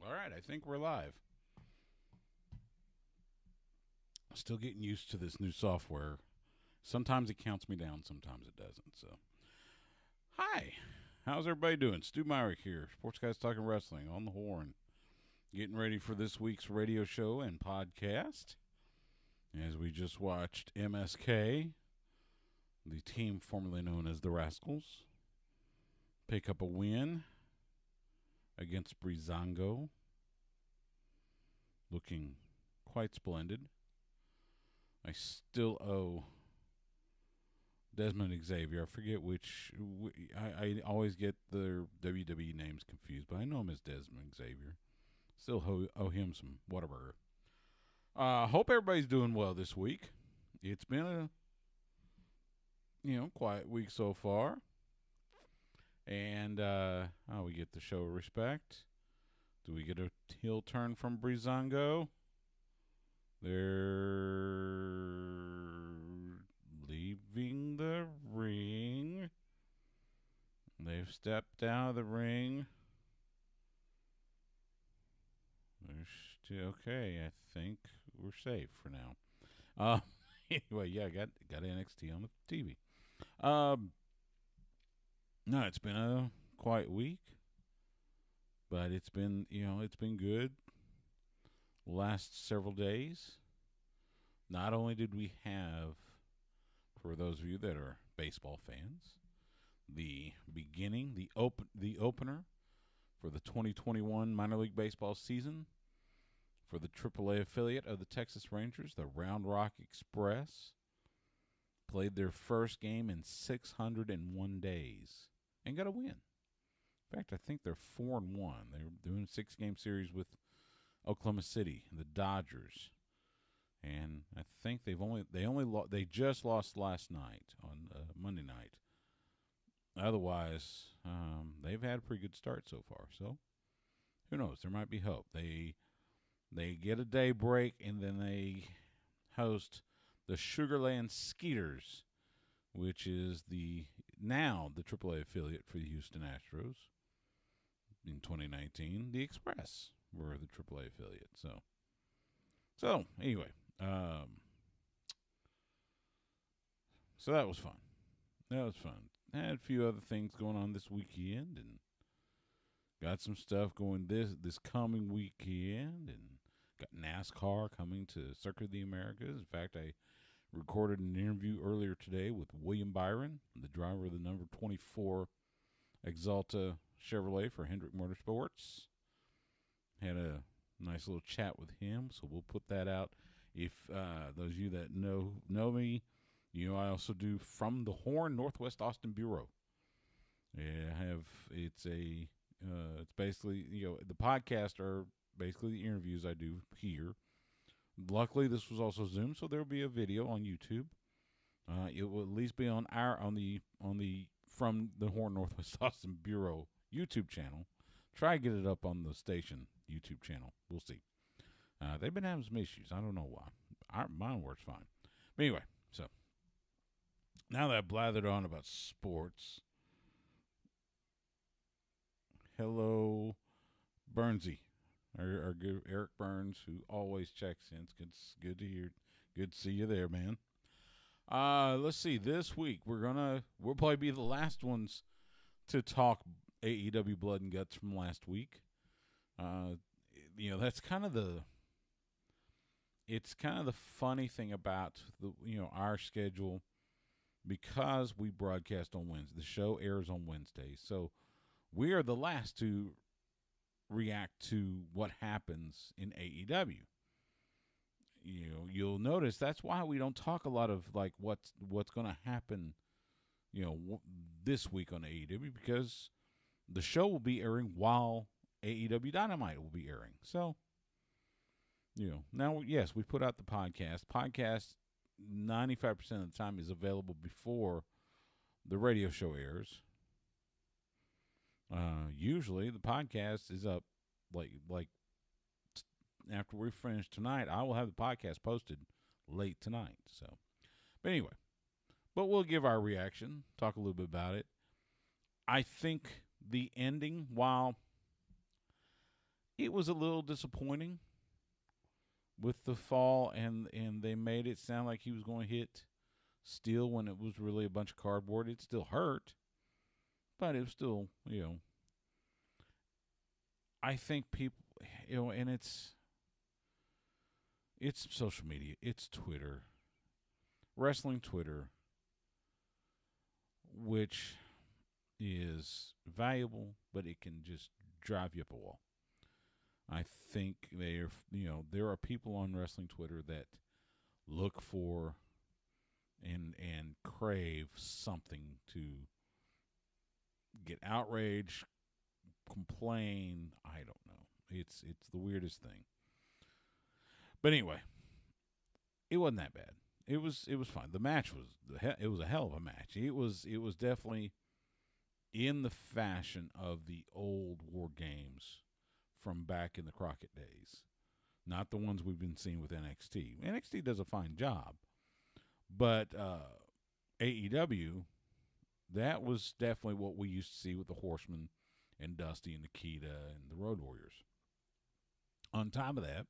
All right, I think we're live. Still getting used to this new software. Sometimes it counts me down, sometimes it doesn't. So, hi. How's everybody doing? Stu Myrick here, Sports Guys Talking Wrestling on the Horn. Getting ready for this week's radio show and podcast. As we just watched MSK, the team formerly known as the Rascals, pick up a win against Breezango. Looking quite splendid. I still owe Desmond Xavier. I forget which. I always get their WWE names confused, but I know him as Desmond Xavier. Still owe him some Whataburger. Hope everybody's doing well this week. It's been a quiet week so far. And we get the show respect. Do we get a heel turn from Breezango? They're leaving the ring. They've stepped out of the ring. They're still okay. I think we're safe for now. Anyway, yeah, got NXT on the TV. No, it's been a quiet week, but it's been good. Last several days, not only did we have, for those of you that are baseball fans, the opener for the 2021 minor league baseball season for the AAA affiliate of the Texas Rangers, the Round Rock Express, played their first game in 601 days and got a win. In fact, I think they're 4-1. They're doing a 6-game series with Oklahoma City, the Dodgers, and I think they just lost last night on Monday night. Otherwise, they've had a pretty good start so far. So who knows? There might be hope. They get a day break and then they host the Sugarland Skeeters, which is now the AAA affiliate for the Houston Astros. In 2019, the Express were the AAA affiliate. So anyway, so that was fun. I had a few other things going on this weekend, and got some stuff going this coming weekend, and got NASCAR coming to Circuit of the Americas. In fact, I recorded an interview earlier today with William Byron, the driver of the number 24 Exalta Chevrolet for Hendrick Motorsports. Had a nice little chat with him, so we'll put that out. If those of you that know me, I also do From the Horn Northwest Austin Bureau. It's basically, the podcasts are basically the interviews I do here. Luckily, this was also Zoom, so there will be a video on YouTube. It will at least be on the From the Horn Northwest Austin Bureau YouTube channel. Try to get it up on the station YouTube channel. We'll see. They've been having some issues. I don't know why. Mine works fine. But anyway, so now that I've blathered on about sports, hello, Burnsy, our good Eric Burns, who always checks in. It's good to hear. Good to see you there, man. Let's see. This week we'll probably be the last ones to talk AEW Blood and Guts from last week. That's kind of the funny thing about our schedule, because we broadcast on Wednesday. The show airs on Wednesdays, so we are the last to react to what happens in AEW. You'll notice that's why we don't talk a lot of like what's going to happen, this week on AEW, because the show will be airing while AEW Dynamite will be airing. So, now, yes, we put out the podcast. Podcast 95% of the time is available before the radio show airs. Usually the podcast is up like after we finish tonight. I will have the podcast posted late tonight. So, but anyway, we'll give our reaction, talk a little bit about it. I think the ending, while it was a little disappointing with the fall, and they made it sound like he was going to hit steel when it was really a bunch of cardboard. It still hurt, but it was still, I think people, and it's social media, it's Twitter, wrestling Twitter, which is valuable, but it can just drive you up a wall. I think there are people on wrestling Twitter that look for and crave something to get outraged, complain. I don't know. It's the weirdest thing. But anyway, it wasn't that bad. It was fine. The match was a hell of a match. It was definitely in the fashion of the old War Games from back in the Crockett days, not the ones we've been seeing with NXT. NXT does a fine job, but AEW, that was definitely what we used to see with the Horsemen and Dusty and Nikita and the Road Warriors. On top of that,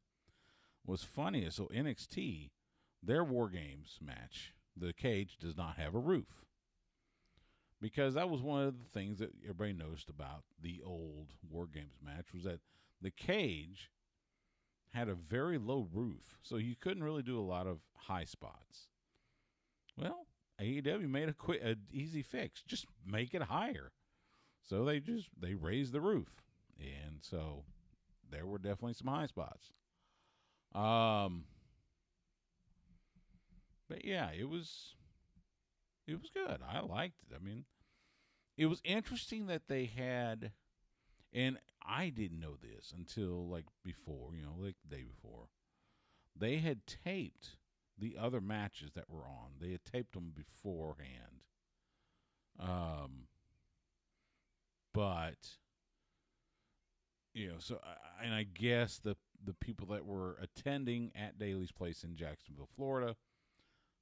what's funny is, so NXT, their War Games match, the cage does not have a roof. Because that was one of the things that everybody noticed about the old War Games match, was that the cage had a very low roof, so you couldn't really do a lot of high spots. Well, AEW made an easy fix. Just make it higher. So they raised the roof. And so there were definitely some high spots. But yeah, it was good. I liked it. I mean, it was interesting that they had, and I didn't know this until like before, like the day before. They had taped the other matches that were on. They had taped them beforehand. But so and I guess the people that were attending at Daly's Place in Jacksonville, Florida,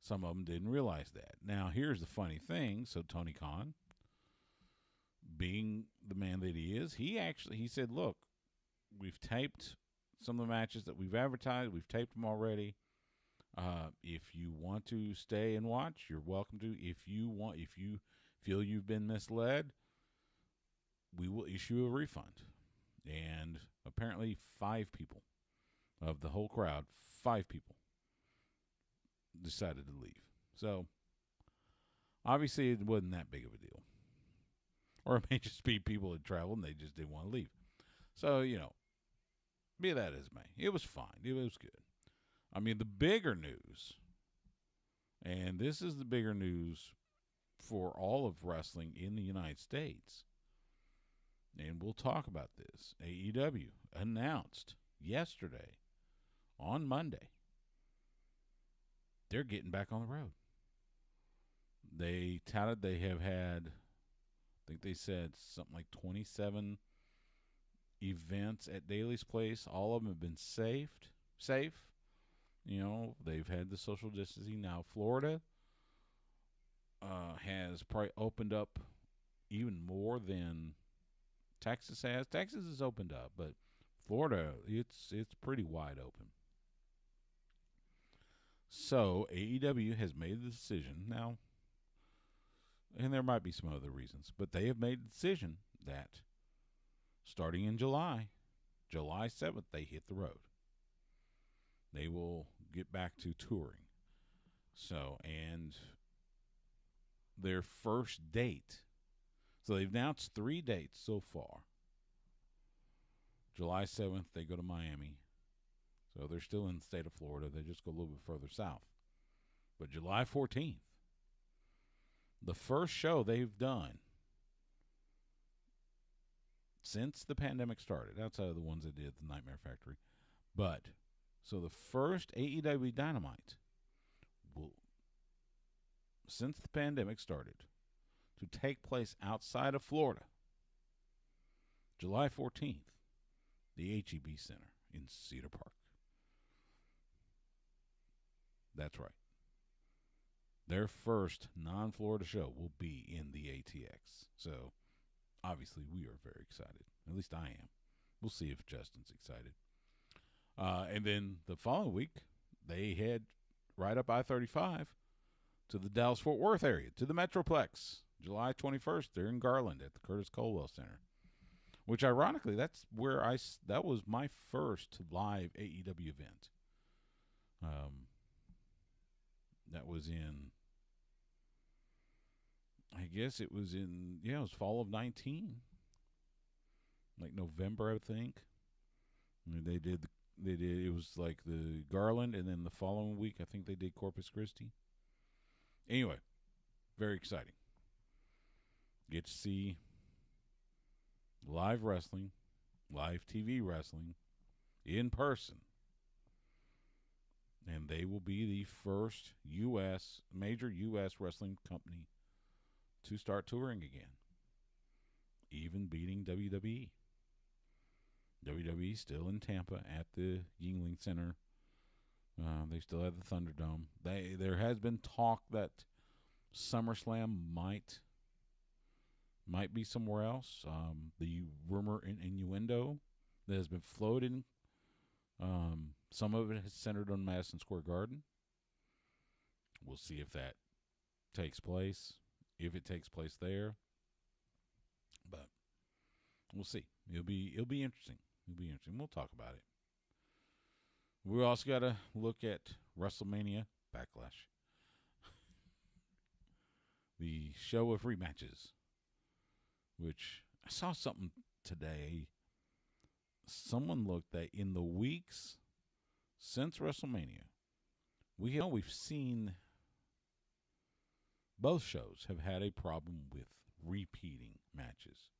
some of them didn't realize that. Now, here's the funny thing. So Tony Khan, being the man that he is, he said, look, we've taped some of the matches that we've advertised. We've taped them already. If you want to stay and watch, you're welcome to. If you feel you've been misled, we will issue a refund. And apparently 5 people of the whole crowd, 5 people decided to leave. So obviously it wasn't that big of a deal. Or it may just be people that traveled and they just didn't want to leave. So, be that as may, it was fine. It was good. I mean, the bigger news, and this is the bigger news for all of wrestling in the United States, and we'll talk about this. AEW announced yesterday, on Monday, they're getting back on the road. They touted they have had, I think they said something like 27 events at Daly's Place. All of them have been safe. They've had the social distancing. Now, Florida has probably opened up even more than Texas has. Texas has opened up, but Florida, it's pretty wide open. So AEW has made the decision now, and there might be some other reasons, but they have made the decision that starting in July 7th, they hit the road. They will get back to touring. So, and their first date, so they've announced 3 dates so far. July 7th, they go to Miami. So they're still in the state of Florida. They just go a little bit further south. But July 14th, the first show they've done since the pandemic started, outside of the ones they did at the Nightmare Factory. But, so the first AEW Dynamite will, since the pandemic started, to take place outside of Florida, July 14th, the HEB Center in Cedar Park. That's right. Their first non-Florida show will be in the ATX. So, obviously, we are very excited. At least I am. we'll see if Justin's excited. And then the following week, they head right up I-35 to the Dallas-Fort Worth area, to the Metroplex. July 21st, they're in Garland at the Curtis Colwell Center. Which, ironically, that's where that was my first live AEW event. That was in, I guess it was in, it was fall of 19. Like November, I think. They did, it was like the Garland, and then the following week, I think they did Corpus Christi. Anyway, very exciting. Get to see live wrestling, live TV wrestling, in person. And they will be the first major U.S. wrestling company to start touring again, even beating WWE. WWE still in Tampa at the Yuengling Center. They still have the Thunderdome. There has been talk that SummerSlam might be somewhere else. The rumor and innuendo that has been floating, some of it has centered on Madison Square Garden. We'll see if that takes place, if it takes place there. But we'll see. It'll be interesting. It'll be interesting. We'll talk about it. We also got to look at WrestleMania Backlash. The show of rematches, which I saw something today. Someone looked at in the weeks since WrestleMania, we've seen both shows have had a problem with repeating matches.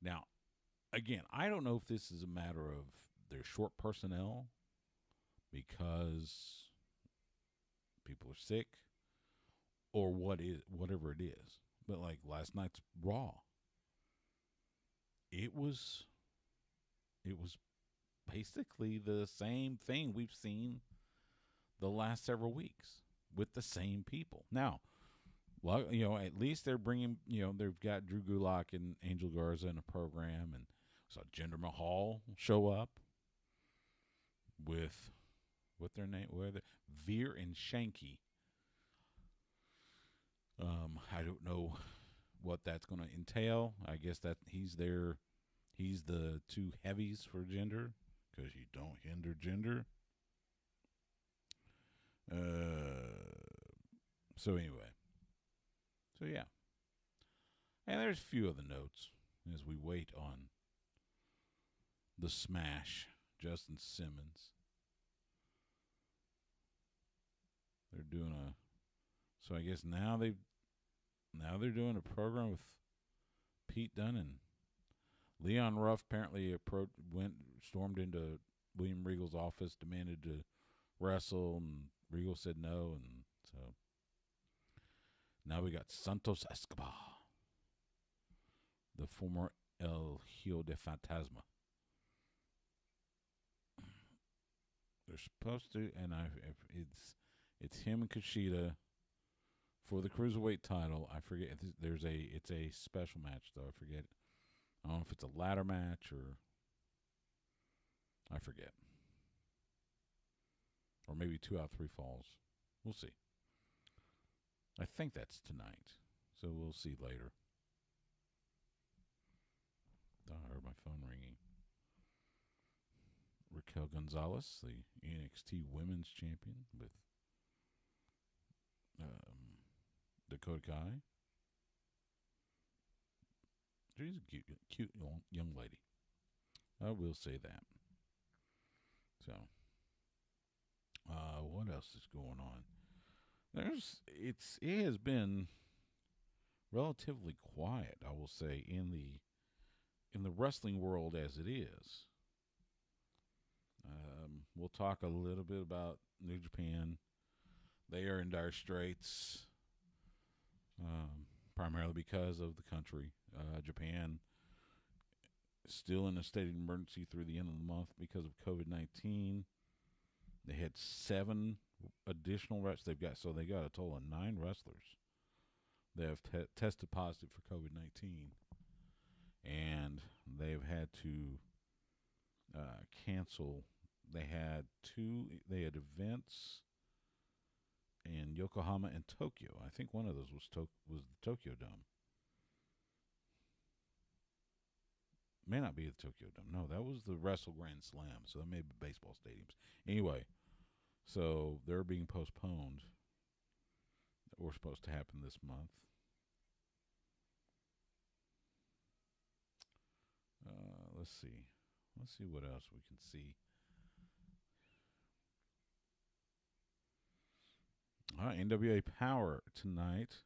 Now, again, I don't know if this is a matter of their short personnel because people are sick or whatever it is. But like last night's Raw, it was basically the same thing we've seen the last several weeks with the same people. Now, well, at least they're bringing, they've got Drew Gulak and Angel Garza in a program, and saw Jinder Mahal show up with what their name, Veer and Shanky. I don't know what that's going to entail. I guess that he's the two heavies for Jinder, because you don't hinder Jinder. So anyway. So yeah. And there's a few other notes as we wait on the Smash, Justin Simmons. They're doing so I guess now they're doing a program with Pete Dunne and Leon Ruff. Apparently stormed into William Regal's office, demanded to wrestle, and Regal said no, and so now we got Santos Escobar, the former El Hijo de Fantasma. They're supposed to, and it's him and Kushida for the Cruiserweight title. I forget. It's a special match though. I forget. I don't know if it's a ladder match or I forget. Or maybe 2 out of 3 falls. We'll see. I think that's tonight. So we'll see later. I heard my phone ringing. Raquel Gonzalez, the NXT Women's Champion, with Dakota Kai. She's a cute young lady. I will say that. So, what else is going on? It has been relatively quiet, I will say, in the wrestling world as it is. We'll talk a little bit about New Japan. They are in dire straits, primarily because of the country. Japan is still in a state of emergency through the end of the month because of COVID-19. They had 7 additional wrestlers. They got a total of 9 wrestlers that have tested positive for COVID-19, and they've had to cancel. They had events in Yokohama and Tokyo. I think one of those was the Tokyo Dome. May not be the Tokyo Dome. No, that was the Wrestle Grand Slam. So that may be baseball stadiums. Anyway, so they're being postponed. That were supposed to happen this month. Let's see. Let's see what else we can see. NWA Power tonight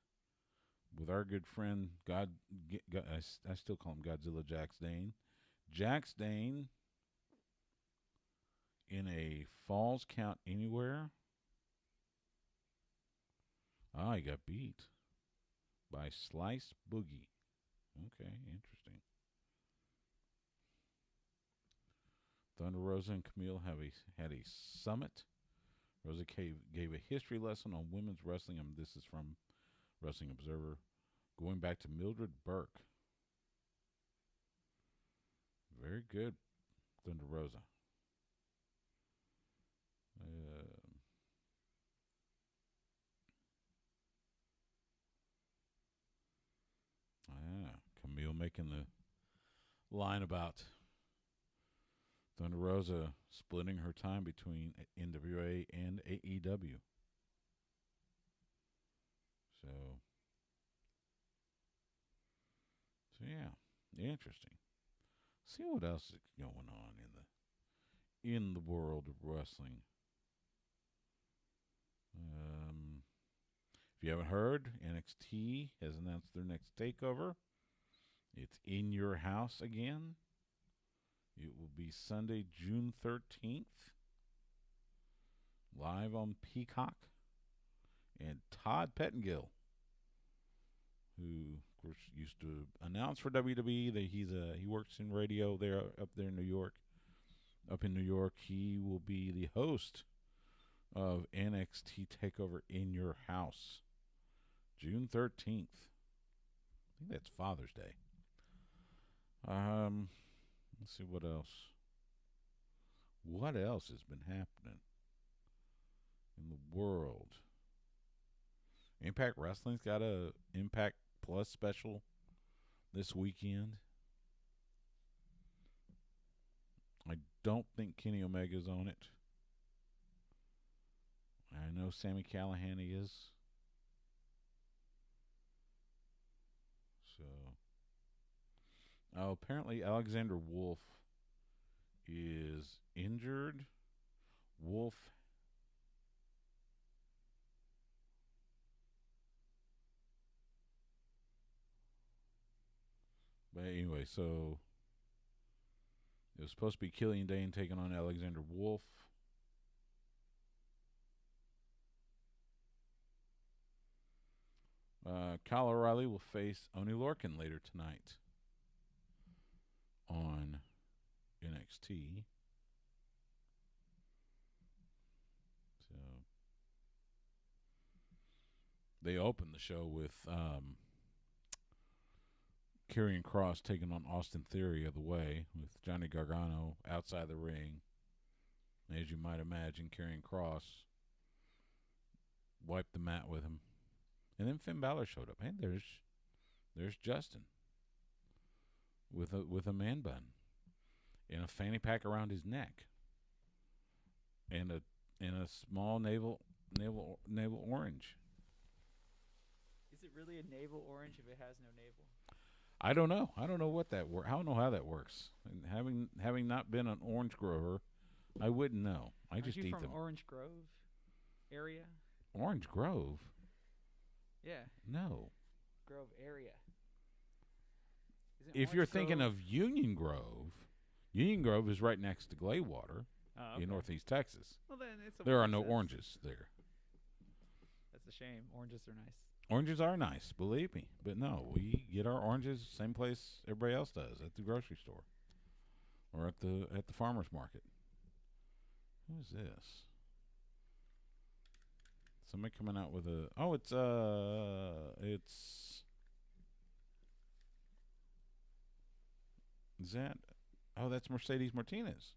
with our good friend I still call him Godzilla Jax Dane. Jax Dane in a Falls Count Anywhere. He got beat by Slice Boogie. Okay, interesting. Thunder Rosa and Camille had a summit. Rosa gave a history lesson on women's wrestling. This is from Wrestling Observer. Going back to Mildred Burke. Very good, Thunder Rosa. Camille making the line about Thunder Rosa splitting her time between NWA and AEW. So yeah, interesting. See what else is going on in the world of wrestling. If you haven't heard, NXT has announced their next takeover. It's in your house again. It will be Sunday, June 13th, live on Peacock. And Todd Pettengill, who of course used to announce for WWE, that he works in radio there up in New York. He will be the host of NXT Takeover in Your House, June 13th. I think that's Father's Day. Let's see what else. What else has been happening in the world? Impact Wrestling's got a Impact Plus special this weekend. I don't think Kenny Omega's on it. I know Sami Callihan is. So, apparently Alexander Wolf is injured. Wolf But anyway, so it was supposed to be Killian Dane taking on Alexander Wolf. Kyle O'Reilly will face Oney Lorcan later tonight on NXT. So they opened the show with Karrion Kross taking on Austin Theory of the Way, with Johnny Gargano outside the ring. As you might imagine, Karrion Kross wiped the mat with him. And then Finn Balor showed up. Hey, there's Justin with a man bun and a fanny pack around his neck and a small navel orange. Is it really a navel orange if it has no navel? I don't know. I don't know what that I don't know how that works. And having not been an orange grower, I wouldn't know. I just eat them. From Orange Grove area? Orange Grove? Yeah. No. Grove area. If you're thinking of Union Grove is right next to Glaywater in northeast Texas. Well, then there are no oranges there. That's a shame. Oranges are nice. Oranges are nice, believe me. But no, we get our oranges same place everybody else does, at the grocery store or at the farmer's market. Who is this? Somebody coming out with a... Oh, it's... Is that... Oh, that's Mercedes Martinez.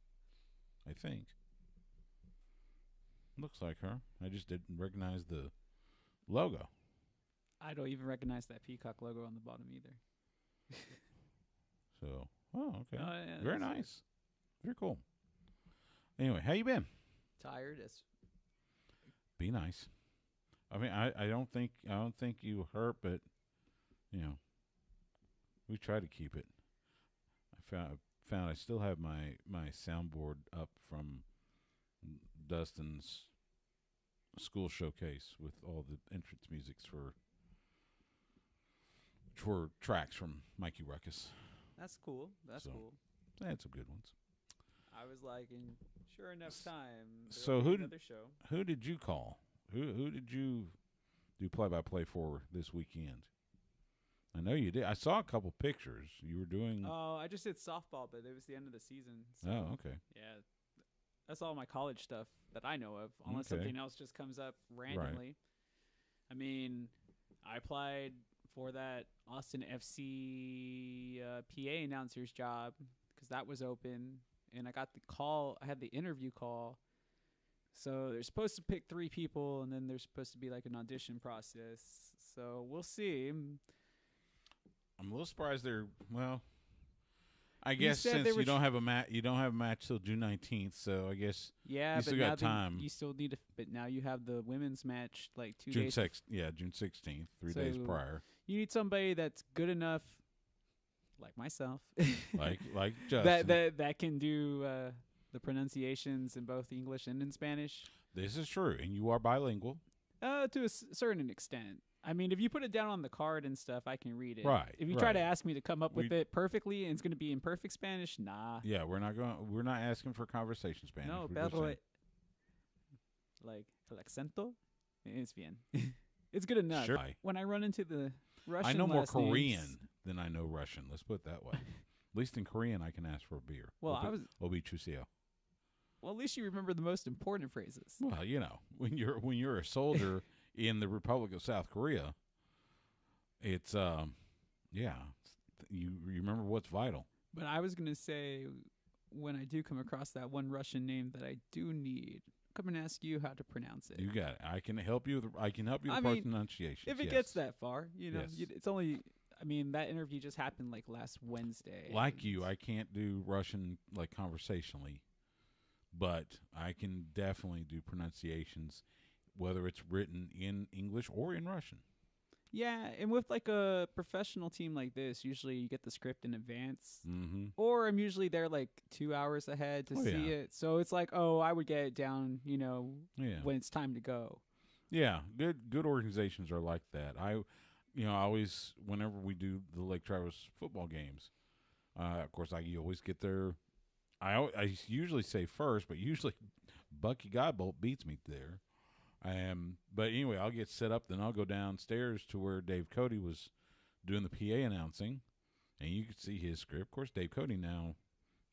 I think. Looks like her. I just didn't recognize the logo. I don't even recognize that peacock logo on the bottom either. So, okay. Oh, yeah, Very nice. Very cool. Anyway, how you been? Tired as Be nice. I mean, I don't think you hurt, but we try to keep it. I found I still have my soundboard up from Dustin's school showcase with all the entrance musics for tracks from Mikey Ruckus. That's cool. That's cool. They had some good ones. I was like, in sure enough time. So another show. Who did you call? Who did you do play-by-play for this weekend? I know you did. I saw a couple pictures. You were doing. Oh, I just did softball, but it was the end of the season. So Oh, okay. yeah, that's all my college stuff that I know of, unless Okay. something else just comes up randomly. Right. I mean, I applied for that Austin FC PA announcer's job because that was open, and I got the call. I had the interview call. So they're supposed to pick 3 people, and then there's supposed to be like an audition process. So we'll see. I'm a little surprised they're I You guess said since they were you don't have a match till June 19th, so I guess Yeah, You but still now got time. you still need to. But now you have the women's match like 2 June days. 6th. Yeah, June 16th, 3 days So- prior. You need somebody that's good enough, like myself, Like Justin. that can do the pronunciations in both English and in Spanish. This is true, and you are bilingual, To a certain extent. I mean, if you put it down on the card and stuff, I can read it. Right, If you try to right. ask me to come up with it perfectly and it's going to be in perfect Spanish, nah. Yeah, we're not asking for conversation Spanish. No, We're just pero saying- like el acento, it's bien. It's good enough. Sure. When I run into the Russian, I know more last names- Korean than I know Russian. Let's put it that way. At least in Korean, I can ask for a beer. Well, I was. Obi chuseo. Well, at least you remember the most important phrases. Well, when you're a soldier in the Republic of South Korea, it's you remember what's vital. But I was gonna say, when I do come across that one Russian name that I do need, come and ask you how to pronounce it. You got it. I can help you with I the mean, pronunciation. If it gets that far, Yes. it's only. I mean, that interview just happened like last Wednesday. Like you, I can't do Russian like conversationally, but I can definitely do pronunciations, whether it's written in English or in Russian. Yeah, and with like a professional team like this, usually you get the script in advance. Mm-hmm. Or I'm usually there like 2 hours ahead to see it. So it's like, I would get it down, when it's time to go. Yeah, good organizations are like that. I always, whenever we do the Lake Travis football games, of course, you always get there. I usually say first, but usually Bucky Godbolt beats me there. But anyway, I'll get set up, then I'll go downstairs to where Dave Cody was doing the PA announcing, and you could see his script. Of course, Dave Cody now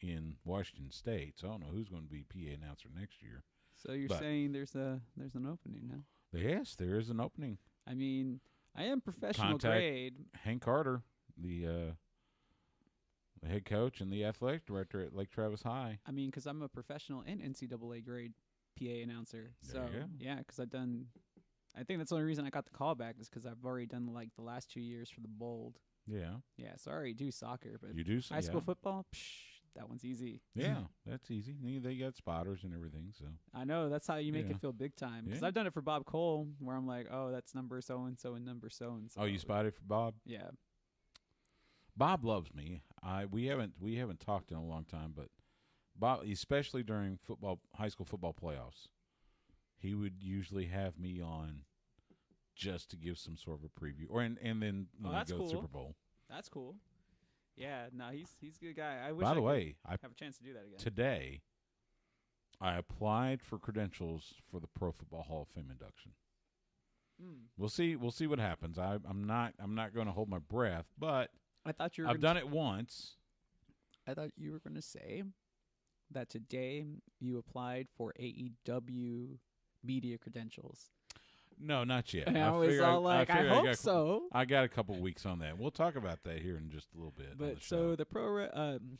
in Washington State, so I don't know who's going to be PA announcer next year. So you're saying there's an opening now? Yes, there is an opening. I mean, I am professional Contact grade. Hank Carter, the head coach and the athletic director at Lake Travis High. I mean, because I'm a professional and NCAA grade PA announcer. There you go. Yeah, because I've done. I think that's the only reason I got the call back is because I've already done like the last 2 years for the Bold. Yeah. Yeah, so I already do soccer, but You do high school football, that one's easy. Yeah, that's easy. They got spotters and everything, so. I know, that's how you make Yeah. it feel big time. Because Yeah. I've done it for Bob Cole, where I'm like, that's number so-and-so and number so-and-so. Oh, you spotted for Bob? Yeah. Bob loves me. We haven't talked in a long time, but Bob, especially during high school football playoffs, he would usually have me on just to give some sort of a preview, and then when we that's go to cool. the Super Bowl. That's cool. Yeah, no, he's a good guy. I wish By the I way, I could have a chance to do that again. today I applied for credentials for the Pro Football Hall of Fame induction. We'll see what happens. I'm not going to hold my breath, but I thought you were I've done it once. I thought you were going to say that today you applied for AEW media credentials. No, not yet. And I was all like, I hope so. I got a couple weeks on that. We'll talk about that here in just a little bit. But so the Pro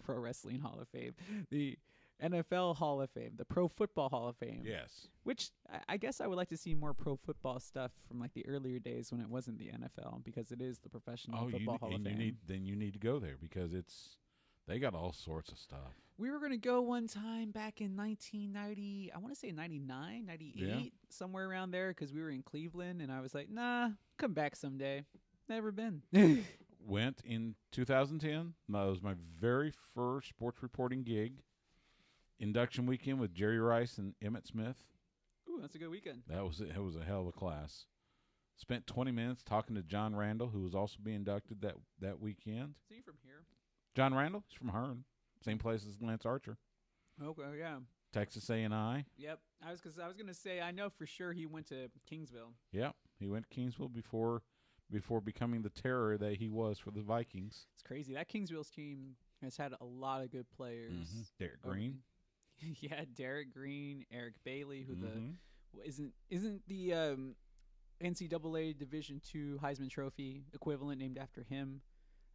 Wrestling Hall of Fame, the NFL Hall of Fame, the Pro Football Hall of Fame. Yes. Which I guess I would like to see more pro football stuff from like the earlier days when it wasn't the NFL, because it is the Professional Football Hall of Fame. You need to go there because they got all sorts of stuff. We were going to go one time back in 1990, I want to say 99, 98, somewhere around there, because we were in Cleveland, and I was like, nah, come back someday. Never been. Went in 2010. That was my very first sports reporting gig. Induction weekend with Jerry Rice and Emmett Smith. Ooh, that's a good weekend. It was a hell of a class. Spent 20 minutes talking to John Randall, who was also being inducted that weekend. Is he from here? John Randall? He's from Hearn. Same place as Lance Archer. Okay, yeah. Texas A&I. Yep. I was going to say, I know for sure he went to Kingsville. Yep. He went to Kingsville before becoming the terror that he was for the Vikings. It's crazy. That Kingsville's team has had a lot of good players. Mm-hmm. Derek Green. Yeah, Derek Green, Eric Bailey, who isn't the NCAA Division II Heisman Trophy equivalent named after him.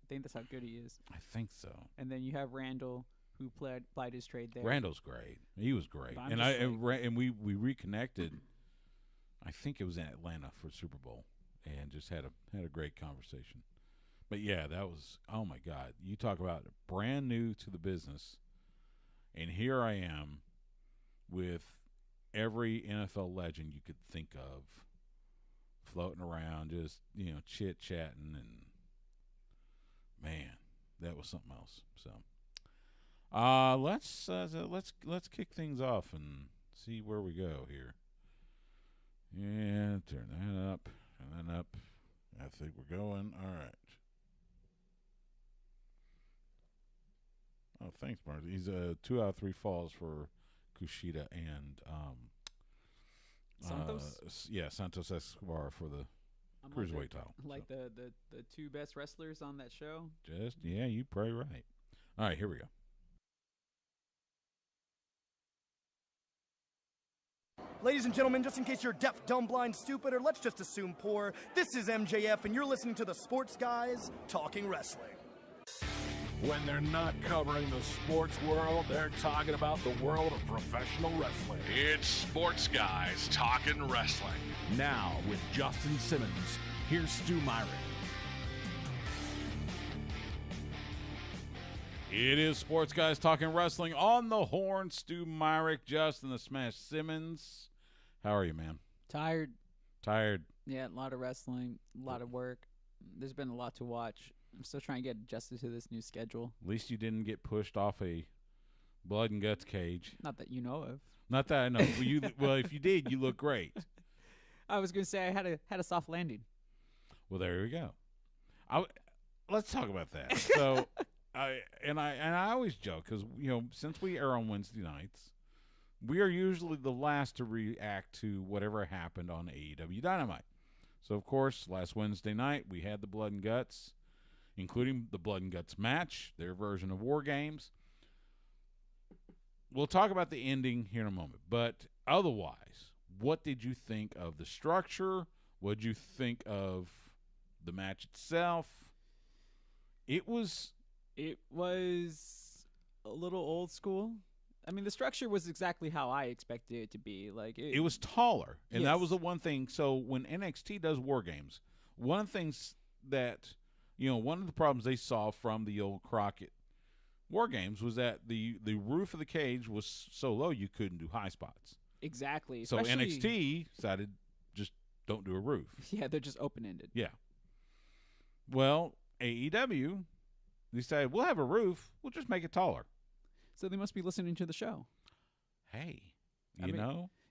I think that's how good he is. I think so. And then you have Randall, who plied his trade there. Randall's great. He was great. And we reconnected. I think it was in Atlanta for Super Bowl, and just had a great conversation. But yeah, that was, oh my God. You talk about brand new to the business. And here I am with every NFL legend you could think of floating around, just, chit-chatting, and man, that was something else. So, let's kick things off and see where we go here. Yeah, turn that up, and then up. I think we're going. All right. Oh, thanks, Marty. He's 2 out of 3 falls for Kushida and Santos. Santos Escobar for the cruiserweight title. Like the two best wrestlers on that show. You probably right. All right, here we go. Ladies and gentlemen, just in case you're deaf, dumb, blind, stupid, or let's just assume poor, this is MJF, and you're listening to the Sports Guys Talking Wrestling. When they're not covering the sports world, they're talking about the world of professional wrestling. It's Sports Guys Talking Wrestling. Now, with Justin Simmons, here's Stu Myrick. It is Sports Guys Talking Wrestling on the Horn. Stu Myrick, Justin the Smash Simmons. How are you, man? Tired. Yeah, a lot of wrestling, a lot of work. There's been a lot to watch. I'm still trying to get adjusted to this new schedule. At least you didn't get pushed off a blood and guts cage. Not that you know of. Not that I know. Well, if you did, you look great. I was going to say I had a soft landing. Well, there we go. Let's talk about that. So, I always joke because since we air on Wednesday nights, we are usually the last to react to whatever happened on AEW Dynamite. So, of course, last Wednesday night we had the Blood and Guts, including the Blood and Guts match, their version of War Games. We'll talk about the ending here in a moment. But otherwise, what did you think of the structure? What did you think of the match itself? It was a little old school. I mean, the structure was exactly how I expected it to be. Like it was taller, and yes. That was the one thing. So when NXT does War Games, one of the things that one of the problems they saw from the old Crockett War Games was that the roof of the cage was so low you couldn't do high spots. Exactly. So NXT decided just don't do a roof. Yeah, they're just open-ended. Yeah. Well, AEW decided we'll have a roof. We'll just make it taller. So they must be listening to the show. Hey,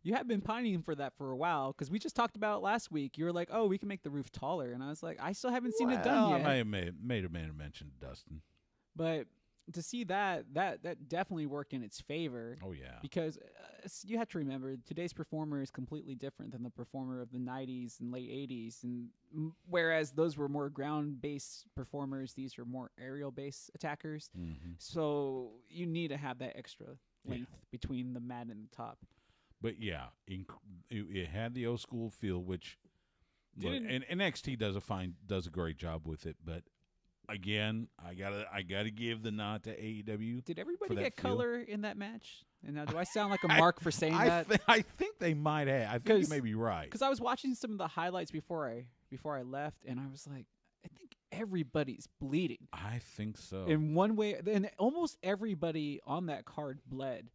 you have been pining for that for a while because we just talked about it last week. You were like, "Oh, we can make the roof taller," and I was like, "I still haven't seen it done yet." I may have made a mention to Dustin, but to see that definitely worked in its favor. Oh yeah, because you have to remember today's performer is completely different than the performer of the '90s and late '80s, and whereas those were more ground-based performers, these are more aerial-based attackers. Mm-hmm. So you need to have that extra length between the mat and the top. But yeah, it had the old school feel, which and NXT does a great job with it. But again, I gotta give the nod to AEW. Did everybody that get feel. color in that match? And now, do I sound like a mark for saying that? I think they might have. I think you may be right. Because I was watching some of the highlights before I left, and I was like, I think everybody's bleeding. I think so. In one way, and almost everybody on that card bled,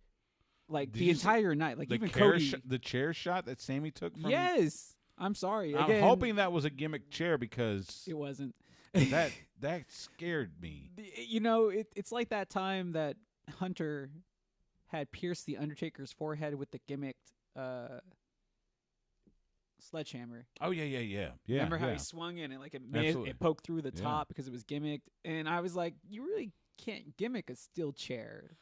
like Did the you entire night. Like the even chair Cody. the chair shot that Sammy took from. Yes, I'm sorry. I'm Again, hoping that was a gimmick chair because it wasn't. that scared me. You know, it's like that time that Hunter had pierced the Undertaker's forehead with the gimmicked sledgehammer. Oh yeah. Remember how yeah. he swung in and like Absolutely. it poked through the Yeah. top because it was gimmicked, and I was like, you really can't gimmick a steel chair.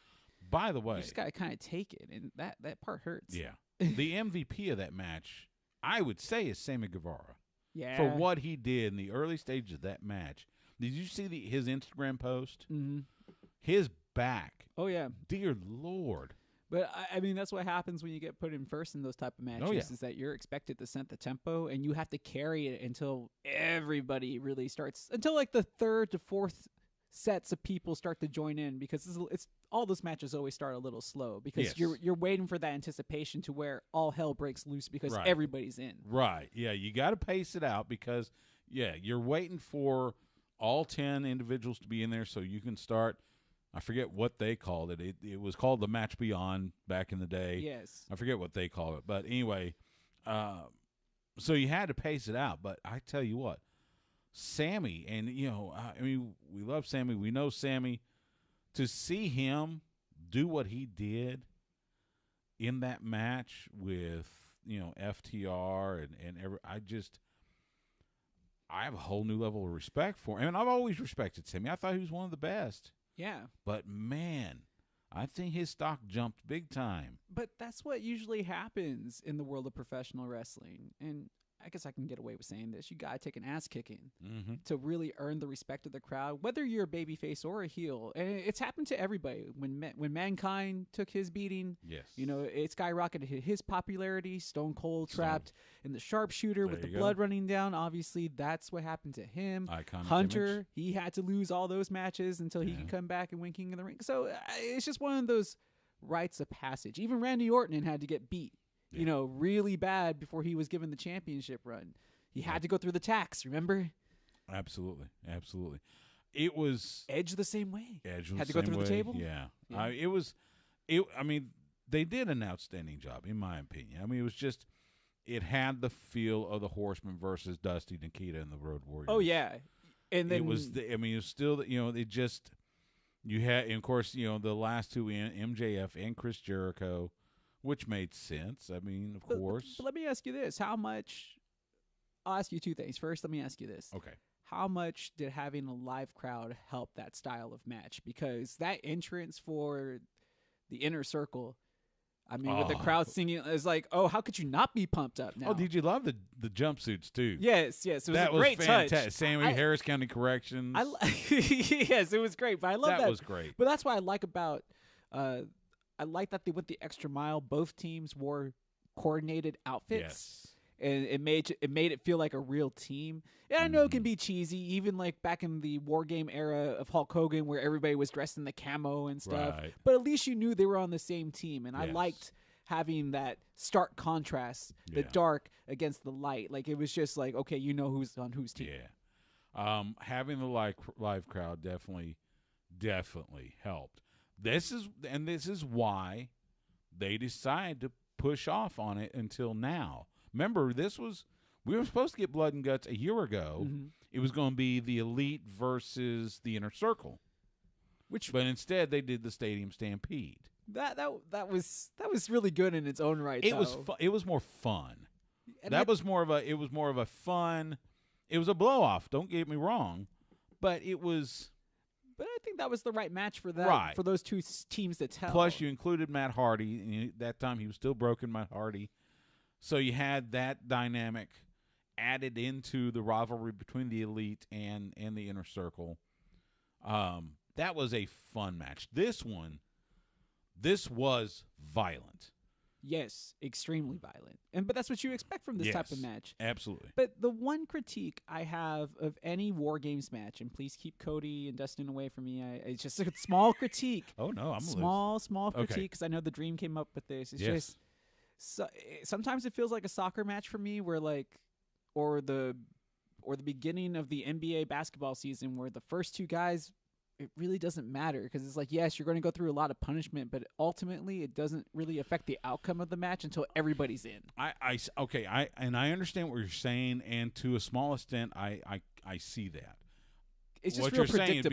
By the way, You just gotta kind of take it, and that part hurts. yeah, the MVP of that match, I would say, is Sammy Guevara. Yeah. For what he did in the early stages of that match. Did you see his Instagram post? Mm-hmm. His back. Oh yeah. Dear Lord. But I mean, that's what happens when you get put in first in those type of matches. Oh, yeah. Is that you're expected to set the tempo, and you have to carry it until everybody really starts, until like the third to fourth sets of people start to join in, because it's all those matches always start a little slow because Yes. you're waiting for that anticipation to where all hell breaks loose because Right. everybody's in. Right. Yeah, you got to pace it out because, yeah, you're waiting for all 10 individuals to be in there so you can start. I forget what they called it. It was called the Match Beyond back in the day. Yes. I forget what they call it. But anyway, so you had to pace it out. But I tell you what, Sammy, and, you know, I mean, we love Sammy. We know Sammy. To see him do what he did in that match with, you know, FTR and I have a whole new level of respect for him. And I've always respected Sammy. I thought he was one of the best. Yeah. But, man, I think his stock jumped big time. But that's what usually happens in the world of professional wrestling. And I guess I can get away with saying this. You got to take an ass kicking to really earn the respect of the crowd, whether you're a babyface or a heel. And it's happened to everybody. When Mankind took his beating, Yes. you know, it skyrocketed his popularity. Stone Cold trapped in the sharpshooter with the you go. blood running down. Obviously, that's what happened to him. Iconic Hunter, image. he had to lose all those matches until he could come back and win King of the Ring. So it's just one of those rites of passage. Even Randy Orton had to get beat, you know, really bad before he was given the championship run. He had to go through the tax, remember? Absolutely. Absolutely. It was Edge the same way. Edge was had to the go same through the way. table. Yeah. Yeah. I mean, they did an outstanding job, in my opinion. I mean, it had the feel of the Horsemen versus Dusty, Nikita, and the Road Warriors. Oh yeah, and then it was still, you know, it just, you had, and of course, you know, the last two in MJF and Chris Jericho, which made sense. I mean, of course. But let me ask you this: how much? I'll ask you two things. First, let me ask you this: Okay. how much did having a live crowd help that style of match? Because that entrance for the Inner Circle, I mean, with the crowd singing, it's like, oh, how could you not be pumped up now? Oh, did you love the jumpsuits too? Yes, it was that a great was touch. fantastic. Sammy Harris County Corrections. Yes, it was great. But I love that. That was great. But that's what I like about. I like that they went the extra mile. Both teams wore coordinated outfits. Yes. And it made it feel like a real team. And I know it can be cheesy, even like back in the War Game era of Hulk Hogan, where everybody was dressed in the camo and stuff. Right. But at least you knew they were on the same team, and I Yes. liked having that stark contrast, the Yeah. dark against the light. Like it was just like, okay, you know who's on whose team. Yeah. Having the live crowd definitely helped. This is why they decided to push off on it until now. Remember, we were supposed to get Blood and Guts a year ago. Mm-hmm. It was going to be the Elite versus the Inner Circle, but instead they did the Stadium Stampede. That was really good in its own right. It was more fun. And It was more of a fun. It was a blow off. Don't get me wrong, but it was. But I think that was the right match for that. Right. For those two teams to tell. Plus, you included Matt Hardy. And that time, he was still broken, Matt Hardy. So you had that dynamic added into the rivalry between the Elite and the Inner Circle. That was a fun match. This was violent. Yes, extremely violent. But that's what you expect from this type of match. Absolutely. But the one critique I have of any War Games match, and please keep Cody and Dustin away from me, it's just a small critique. Oh, no, I'm small critique, because I know the Dream came up with this. It's just sometimes it feels like a soccer match for me, where or the beginning of the NBA basketball season, where the first two guys, it really doesn't matter, because it's like, yes, you're going to go through a lot of punishment, but ultimately it doesn't really affect the outcome of the match until everybody's in. I understand what you're saying, and to a small extent, I see that. It's just what real you're saying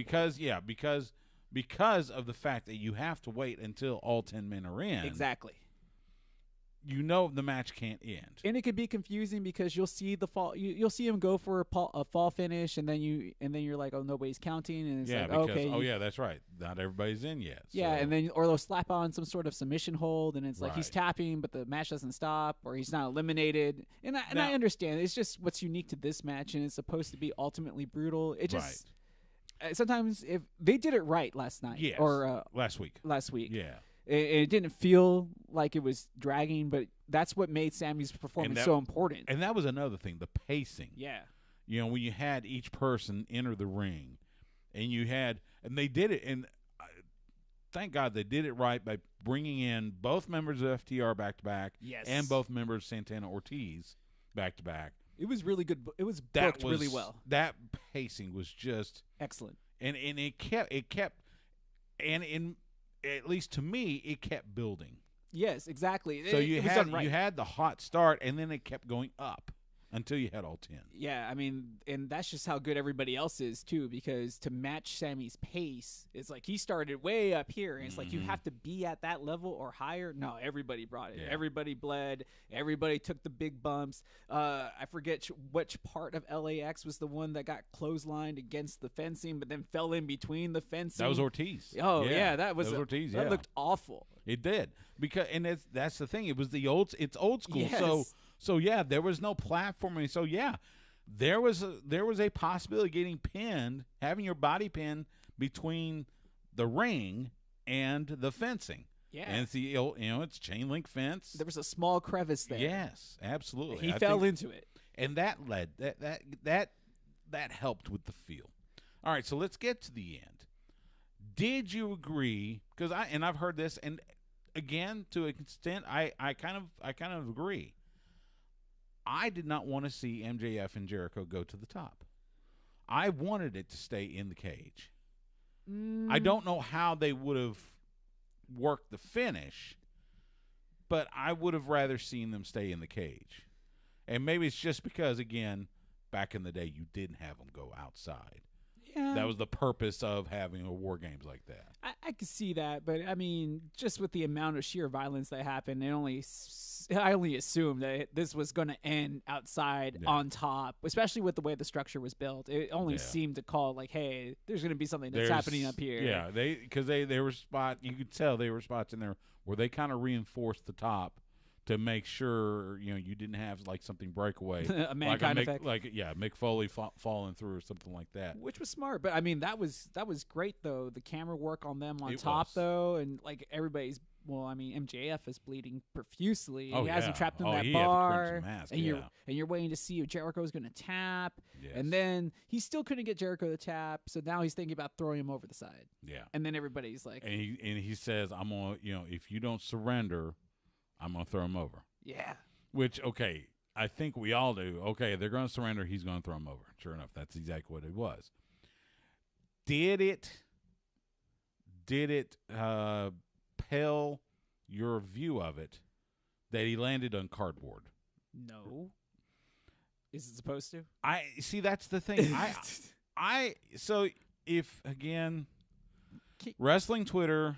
because of the fact that you have to wait until all 10 men are in. Exactly. You know the match can't end, and it could be confusing because you'll see the fall. You'll see him go for a fall finish, and then you're like, oh, nobody's counting, and it's okay, that's right. Not everybody's in yet. Yeah, so. and then or they'll slap on some sort of submission hold, and it's like he's tapping, but the match doesn't stop, or he's not eliminated. And I understand it's just what's unique to this match, and it's supposed to be ultimately brutal. It just sometimes if they did it right last night, or last week, yeah. It didn't feel like it was dragging, but that's what made Sammy's performance so important. And that was another thing, the pacing. Yeah. You know, when you had each person enter the ring, and they did it, and thank God they did it right by bringing in both members of FTR back-to-back and both members of Santana Ortiz back-to-back. It was really good. It was booked really well. That pacing was just excellent. And it kept, and in at least to me, it kept building. Yes, exactly. So you had the hot start, and then it kept going up until you had all 10. Yeah, I mean, and that's just how good everybody else is, too, because to match Sammy's pace, it's like he started way up here, and it's like you have to be at that level or higher. No, everybody brought it. Yeah. Everybody bled. Everybody took the big bumps. I forget which part of LAX was the one that got clotheslined against the fencing, but then fell in between the fencing. That was Ortiz. Oh, yeah, that was Ortiz. That looked awful. It did. That's the thing. It was it's old school. Yes. So yeah, there was no platforming. So yeah, there was a possibility of getting pinned, having your body pinned between the ring and the fencing. Yeah, and it's it's chain link fence. There was a small crevice there. Yes, absolutely. He fell into it, and that helped with the feel. All right, so let's get to the end. Did you agree? Because I've heard this, and again, to an extent, I kind of agree. I did not want to see MJF and Jericho go to the top. I wanted it to stay in the cage. I don't know how they would have worked the finish, but I would have rather seen them stay in the cage. And maybe it's just because, again, back in the day, you didn't have them go outside. Yeah. That was the purpose of having a War Games like that. I could see that, but I mean, just with the amount of sheer violence that happened, I only assumed that this was going to end outside on top, especially with the way the structure was built. It only seemed to call like, hey, there's going to be something that's happening up here. Yeah, because they were you could tell they were spots in there where they kind of reinforced the top to make sure you didn't have like something breakaway, a mankind effect, Mick Foley falling through or something like that, which was smart. But I mean, that was great though. The camera work on them on top though, and like everybody's. Well, I mean, MJF is bleeding profusely. He has him trapped in that bar, mask, and you're waiting to see if Jericho is going to tap, and then he still couldn't get Jericho to tap. So now he's thinking about throwing him over the side. Yeah, and then everybody's like, and he says, "I'm gonna, if you don't surrender, I'm gonna throw him over." Yeah, which I think we all do. Okay, they're gonna surrender. He's gonna throw him over. Sure enough, that's exactly what it was. Did it pale your view of it that he landed on cardboard? No. Is it supposed to? I see. That's the thing. So if again, wrestling Twitter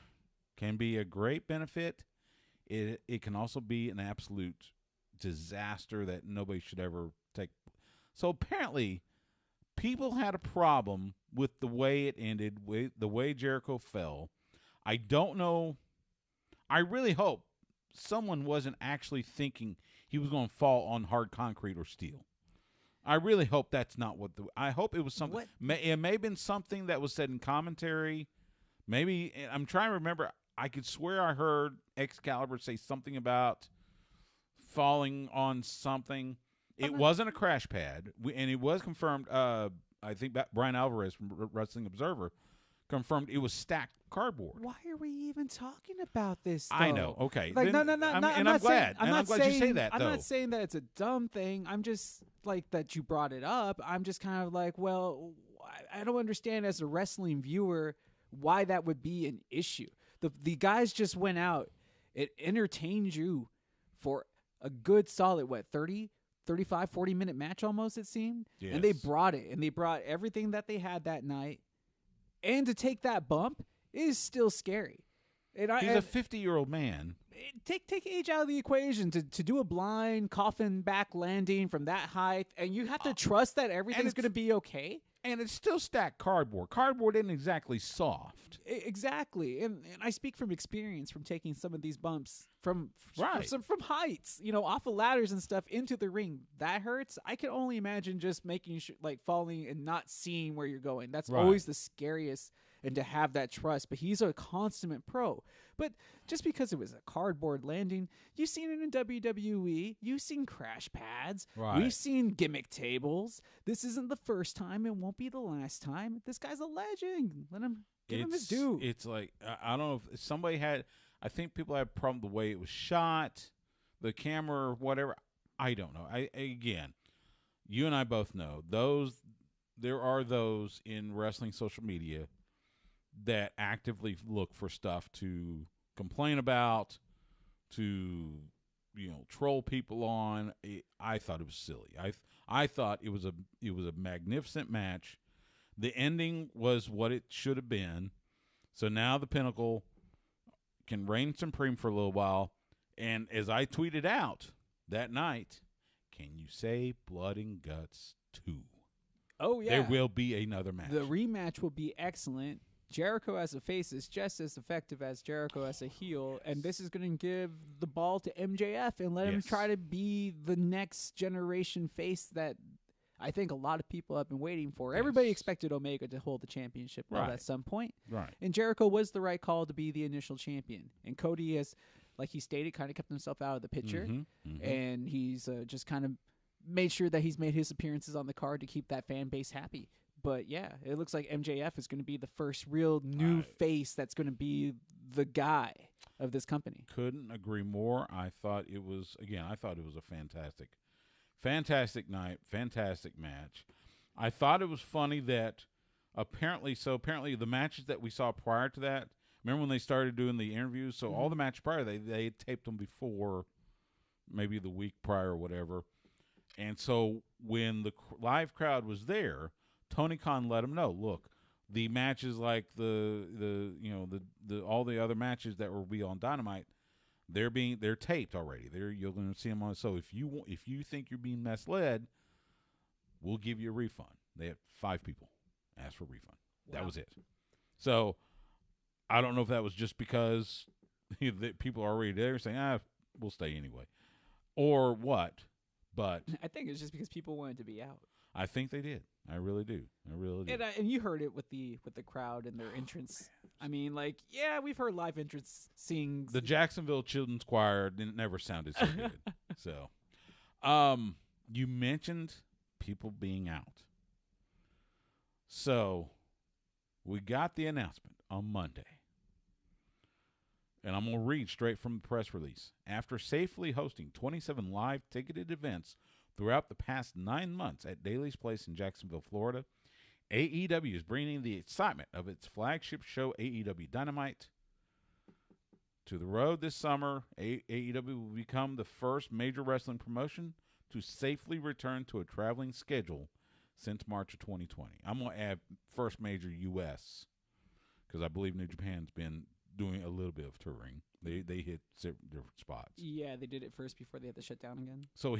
can be a great benefit. It can also be an absolute disaster that nobody should ever take. So apparently, people had a problem with the way it ended, with the way Jericho fell. I don't know. I really hope someone wasn't actually thinking he was going to fall on hard concrete or steel. I really hope that's not what I hope it was something. It may have been something that was said in commentary. Maybe, I'm trying to remember. I could swear I heard Excalibur say something about falling on something. It wasn't a crash pad, and it was confirmed. I think Brian Alvarez from Wrestling Observer confirmed it was stacked cardboard. Why are we even talking about this, though? I know. Okay. Like, then, no. I'm glad. I'm glad you say that, I'm though. not saying that it's a dumb thing. I'm just, like, that you brought it up. I'm just kind of like, well, I don't understand as a wrestling viewer why that would be an issue. The guys just went out. It entertained you for a good solid, 35, 40-minute match almost, it seemed. Yes. And they brought it. And they brought everything that they had that night. And to take that bump is still scary. And He's a 50-year-old man. Take age out of the equation to do a blind coffin back landing from that height, and you have to trust that everything's going to be okay. And it's still stacked cardboard. Cardboard isn't exactly soft. Exactly, and I speak from experience from taking some of these bumps from heights, off of ladders and stuff into the ring. That hurts. I can only imagine just making sure, like, falling and not seeing where you're going. That's always the scariest. And to have that trust, but he's a consummate pro. But just because it was a cardboard landing, you've seen it in WWE. You've seen crash pads. Right. We've seen gimmick tables. This isn't the first time. It won't be the last time. This guy's a legend. Give him his due. It's like, I don't know if somebody had, I think people had a problem with the way it was shot, the camera, or whatever. I don't know. Again, you and I both know there are those in wrestling social media that actively look for stuff to complain about, to troll people on. I thought it was silly. I thought it was a magnificent match. The ending was what it should have been. So now the Pinnacle can reign supreme for a little while. And as I tweeted out that night, can you say Blood and Guts 2? Oh yeah, there will be another match. The rematch will be excellent. Jericho as a face is just as effective as Jericho as a heel, and this is going to give the ball to MJF and let him try to be the next generation face that I think a lot of people have been waiting for. Everybody expected Omega to hold the championship at some point. Right. And Jericho was the right call to be the initial champion. And Cody has, like he stated, kind of kept himself out of the picture, and he's just kind of made sure that he's made his appearances on the card to keep that fan base happy. But, yeah, it looks like MJF is going to be the first real new face that's going to be the guy of this company. Couldn't agree more. I thought it was a fantastic night, fantastic match. I thought it was funny that apparently the matches that we saw prior to that, remember when they started doing the interviews? So all the matches prior, they had taped them before, maybe the week prior or whatever. And so when the live crowd was there, Tony Khan let him know, look, the matches like the all the other matches that will be on Dynamite, they're taped already. You're going to see them on. So if you think you're being misled, we'll give you a refund. They had 5 people ask for a refund. Wow. That was it. So I don't know if that was just because the people are already there saying, we'll stay anyway, or what. But I think it's just because people wanted to be out. I think they did. I really do. And you heard it with the crowd and their entrance. I mean, like, yeah, we've heard live entrance sing. The Jacksonville Children's Choir never sounded so good. So, you mentioned people being out. So, we got the announcement on Monday. And I'm going to read straight from the press release. After safely hosting 27 live ticketed events throughout the past 9 months at Daly's Place in Jacksonville, Florida, AEW is bringing the excitement of its flagship show, AEW Dynamite, to the road this summer. AEW will become the first major wrestling promotion to safely return to a traveling schedule since March of 2020. I'm going to add first major U.S. because I believe New Japan's been doing a little bit of touring. They hit different spots. Yeah, they did it first before they had to shut down again. So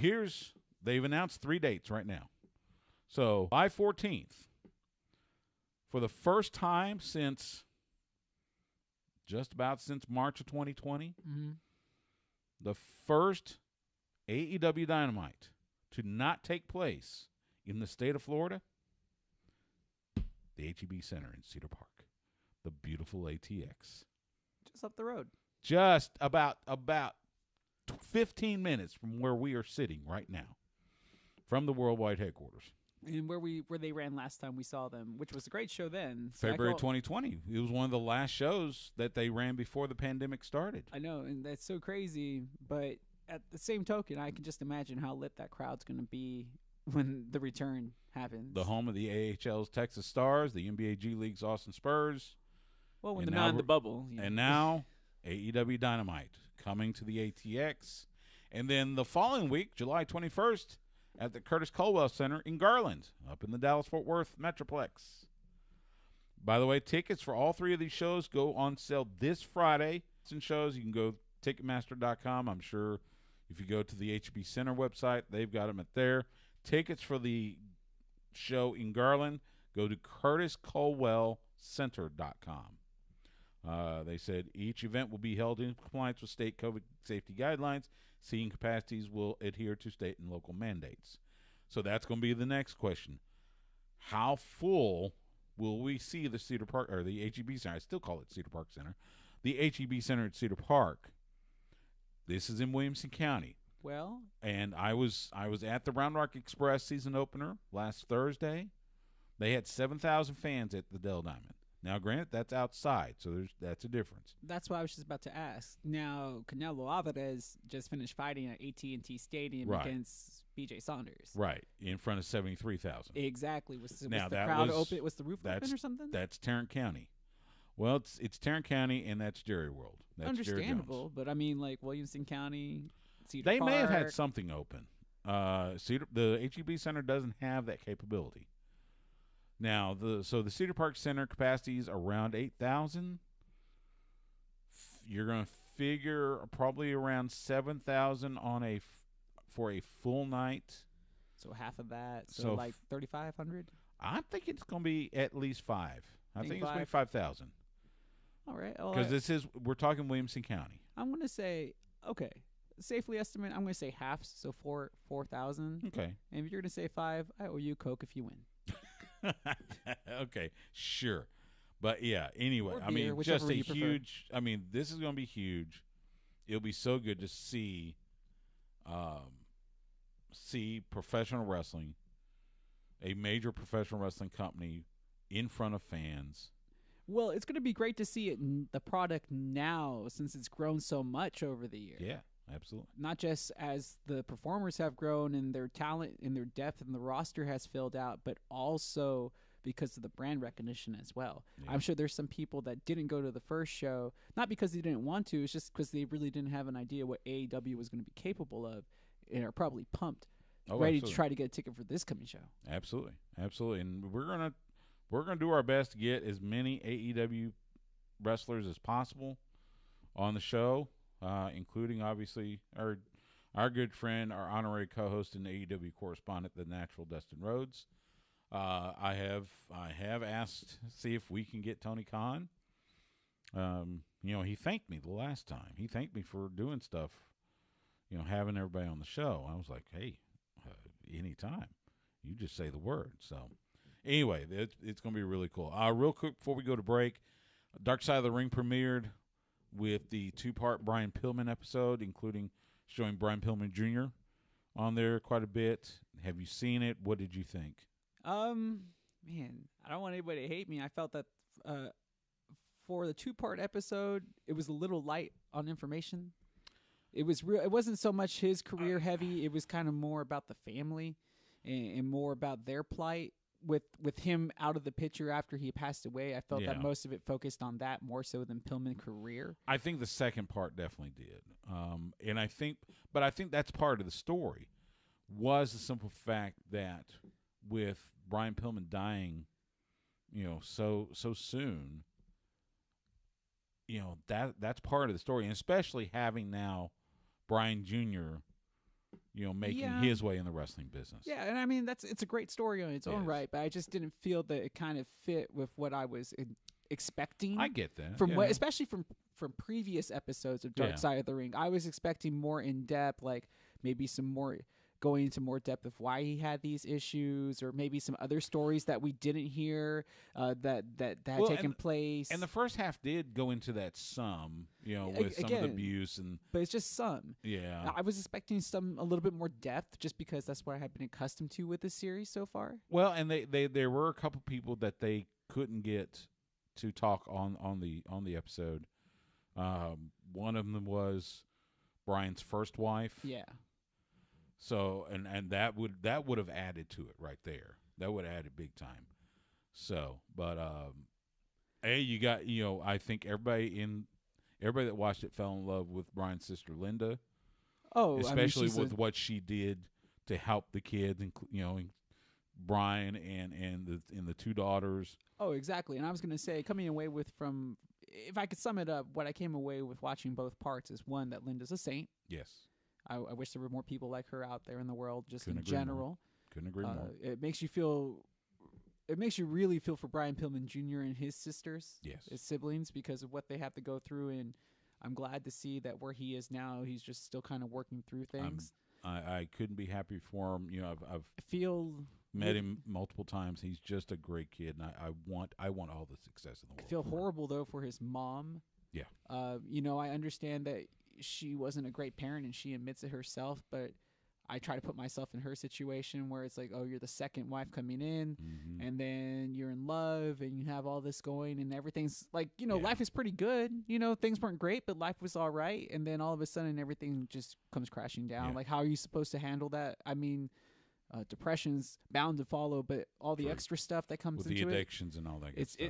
they've announced 3 dates right now. So July 14th, for the first time since March of 2020, the first AEW Dynamite to not take place in the state of Florida, the HEB Center in Cedar Park, the beautiful ATX. Just up the road. Just about 15 minutes from where we are sitting right now, from the worldwide headquarters. And where they ran last time we saw them, which was a great show then. So February 2020. It was one of the last shows that they ran before the pandemic started. I know, and that's so crazy. But at the same token, I can just imagine how lit that crowd's going to be when the return happens. The home of the AHL's Texas Stars, the NBA G League's Austin Spurs. Well, when they're not in the bubble. And now AEW Dynamite coming to the ATX. And then the following week, July 21st, at the Curtis Culwell Center in Garland, up in the Dallas-Fort Worth Metroplex. By the way, tickets for all three of these shows go on sale this Friday. Some shows, you can go Ticketmaster.com. I'm sure if you go to the HB Center website, they've got them at there. Tickets for the show in Garland, go to CurtisCulwellCenter.com. They said each event will be held in compliance with state COVID safety guidelines. Seating capacities will adhere to state and local mandates. So that's going to be the next question. How full will we see the Cedar Park, or the HEB Center? I still call it Cedar Park Center. The HEB Center at Cedar Park. This is in Williamson County. Well, and I was at the Round Rock Express season opener last Thursday. They had 7,000 fans at the Dell Diamond. Now, granted, that's outside, so that's a difference. That's what I was just about to ask. Now, Canelo Alvarez just finished fighting at AT&T Stadium against B.J. Saunders. Right, in front of 73,000. Exactly. Was the crowd open? Was the roof open or something? That's Tarrant County. Well, it's Tarrant County, and that's Jerry World. That's understandable, but I mean, like Williamson County, Cedar They Park. may have had something open. The HEB Center doesn't have that capability. Now, the Cedar Park Center capacity is around 8,000. You're going to figure probably around 7,000 for a full night. So half of that, so like 3,500. I think it's going to be at least 5. I think it's going to be 5,000. All right, because we're talking Williamson County. I'm going to say safely estimate. I'm going to say half, so 4,000. Okay. And if you're going to say 5, I owe you Coke if you win. Okay, sure. But yeah, anyway, Or I beer, mean, just a huge, prefer. I mean, this is going to be huge. It'll be so good to see professional wrestling, a major professional wrestling company in front of fans. Well, it's going to be great to see it the product now since it's grown so much over the years. Yeah, absolutely. Not just as the performers have grown and their talent and their depth and the roster has filled out, but also because of the brand recognition as well. Yeah. I'm sure there's some people that didn't go to the first show, not because they didn't want to, it's just because they really didn't have an idea what AEW was going to be capable of and are probably pumped, ready to try to get a ticket for this coming show. Absolutely. Absolutely. And we're gonna do our best to get as many AEW wrestlers as possible on the show. Including obviously our good friend, our honorary co-host and AEW correspondent, the natural Dustin Rhodes. I have asked to see if we can get Tony Khan. He thanked me the last time. He thanked me for doing stuff, having everybody on the show. I was like, hey, anytime. You just say the word. So anyway, it's going to be really cool. Real quick before we go to break, Dark Side of the Ring premiered with the 2-part Brian Pillman episode, including showing Brian Pillman Jr. on there quite a bit. Have you seen it? What did you think? Man, I don't want anybody to hate me. I felt that for the 2-part episode, it was a little light on information. It was it wasn't so much his career heavy. It was kind of more about the family and more about their plight. With him out of the picture after he passed away, I felt that most of it focused on that more so than Pillman's career. I think the second part definitely did. And I think that's part of the story was the simple fact that with Brian Pillman dying, so soon, that's part of the story. And especially having now Brian Jr., making his way in the wrestling business. Yeah, and I mean it's a great story on its own right, but I just didn't feel that it kind of fit with what I was expecting. I get that especially from previous episodes of Dark Side of the Ring. I was expecting more in depth, like maybe some more going into more depth of why he had these issues, or maybe some other stories that we didn't hear that had taken place. And the first half did go into that some, with some of the abuse but it's just some. Yeah, I was expecting a little bit more depth, just because that's what I have been accustomed to with this series so far. Well, and there were a couple people that they couldn't get to talk on the episode. One of them was Brian's first wife. Yeah. So and that would have added to it right there. That would have added big time. So, but you got I think everybody that watched it fell in love with Brian's sister Linda. Oh, especially with what she did to help the kids, and Brian and the two daughters. Oh, exactly. And I was going to say, coming away if I could sum it up, what I came away with watching both parts is, one, that Linda's a saint. Yes. I wish there were more people like her out there in the world, just Couldn't in agree general. More. Couldn't agree more. It makes you really feel for Brian Pillman Jr. and his sisters, his siblings, because of what they have to go through. And I'm glad to see that where he is now, he's just still kind of working through things. I couldn't be happy for him. I've met him multiple times. He's just a great kid, and I want all the success in the world. I feel horrible though for his mom. Yeah. I understand that she wasn't a great parent, and she admits it herself, but I try to put myself in her situation, where it's like, oh, you're the second wife coming in, and then you're in love, and you have all this going, and everything's like, life is pretty good. Things weren't great, but life was all right. And then all of a sudden, everything just comes crashing down. Like, how are you supposed to handle that? I mean, depression's bound to follow, but all the extra stuff that comes with into the addictions and all that good stuff.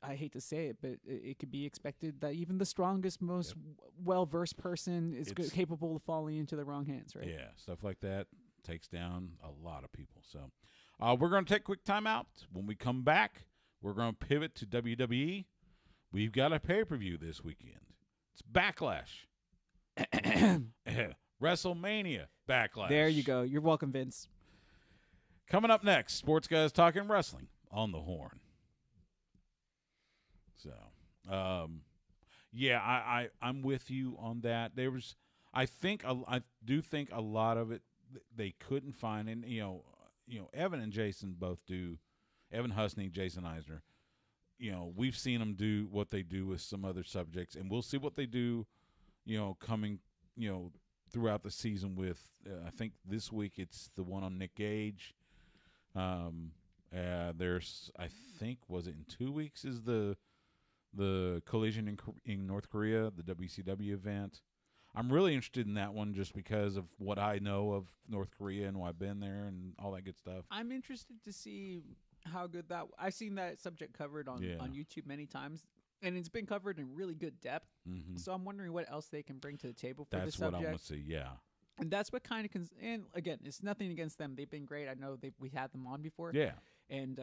I hate to say it, but it could be expected that even the strongest, most well-versed person is capable of falling into the wrong hands, right? Yeah, stuff like that takes down a lot of people. So we're going to take a quick time out. When we come back, we're going to pivot to WWE. We've got a pay-per-view this weekend. It's Backlash. WrestleMania Backlash. There you go. You're welcome, Vince. Coming up next, Sports Guys Talking Wrestling on the Horn. So, I'm with you on that. I do think a lot of it they couldn't find, and Evan and Jason both do. Evan Husney, Jason Eisner. We've seen them do what they do with some other subjects, and we'll see what they do. Coming throughout the season with. I think this week it's the one on Nick Gage. There's, I think, was it in 2 weeks is the Collision in North Korea, the WCW event. I'm really interested in that one just because of what I know of North Korea and why I've been there and all that good stuff. I'm interested to see how good that. I've seen that subject covered on YouTube many times, and it's been covered in really good depth. So I'm wondering what else they can bring to the table for this subject. That's what I want to see. Yeah. And that's what kind of and again, it's nothing against them. They've been great. I know we had them on before. Yeah. And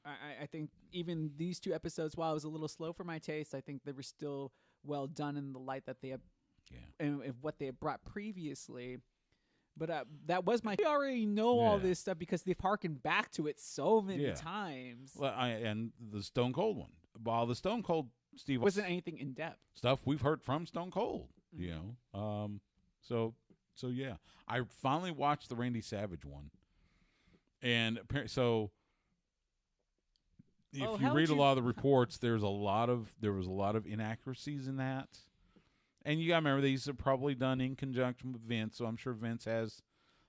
I think even these two episodes, while it was a little slow for my taste, I think they were still well done in the light that they have, and what they had brought previously. But that was we already know all this stuff because they've harkened back to it so many times. Well, and the Stone Cold one, while the Stone Cold Steve wasn't anything in depth stuff we've heard from Stone Cold. So yeah, I finally watched the Randy Savage one, and so if you read a lot of the reports, there was a lot of inaccuracies in that, and you got to remember these are probably done in conjunction with Vince, so I'm sure Vince has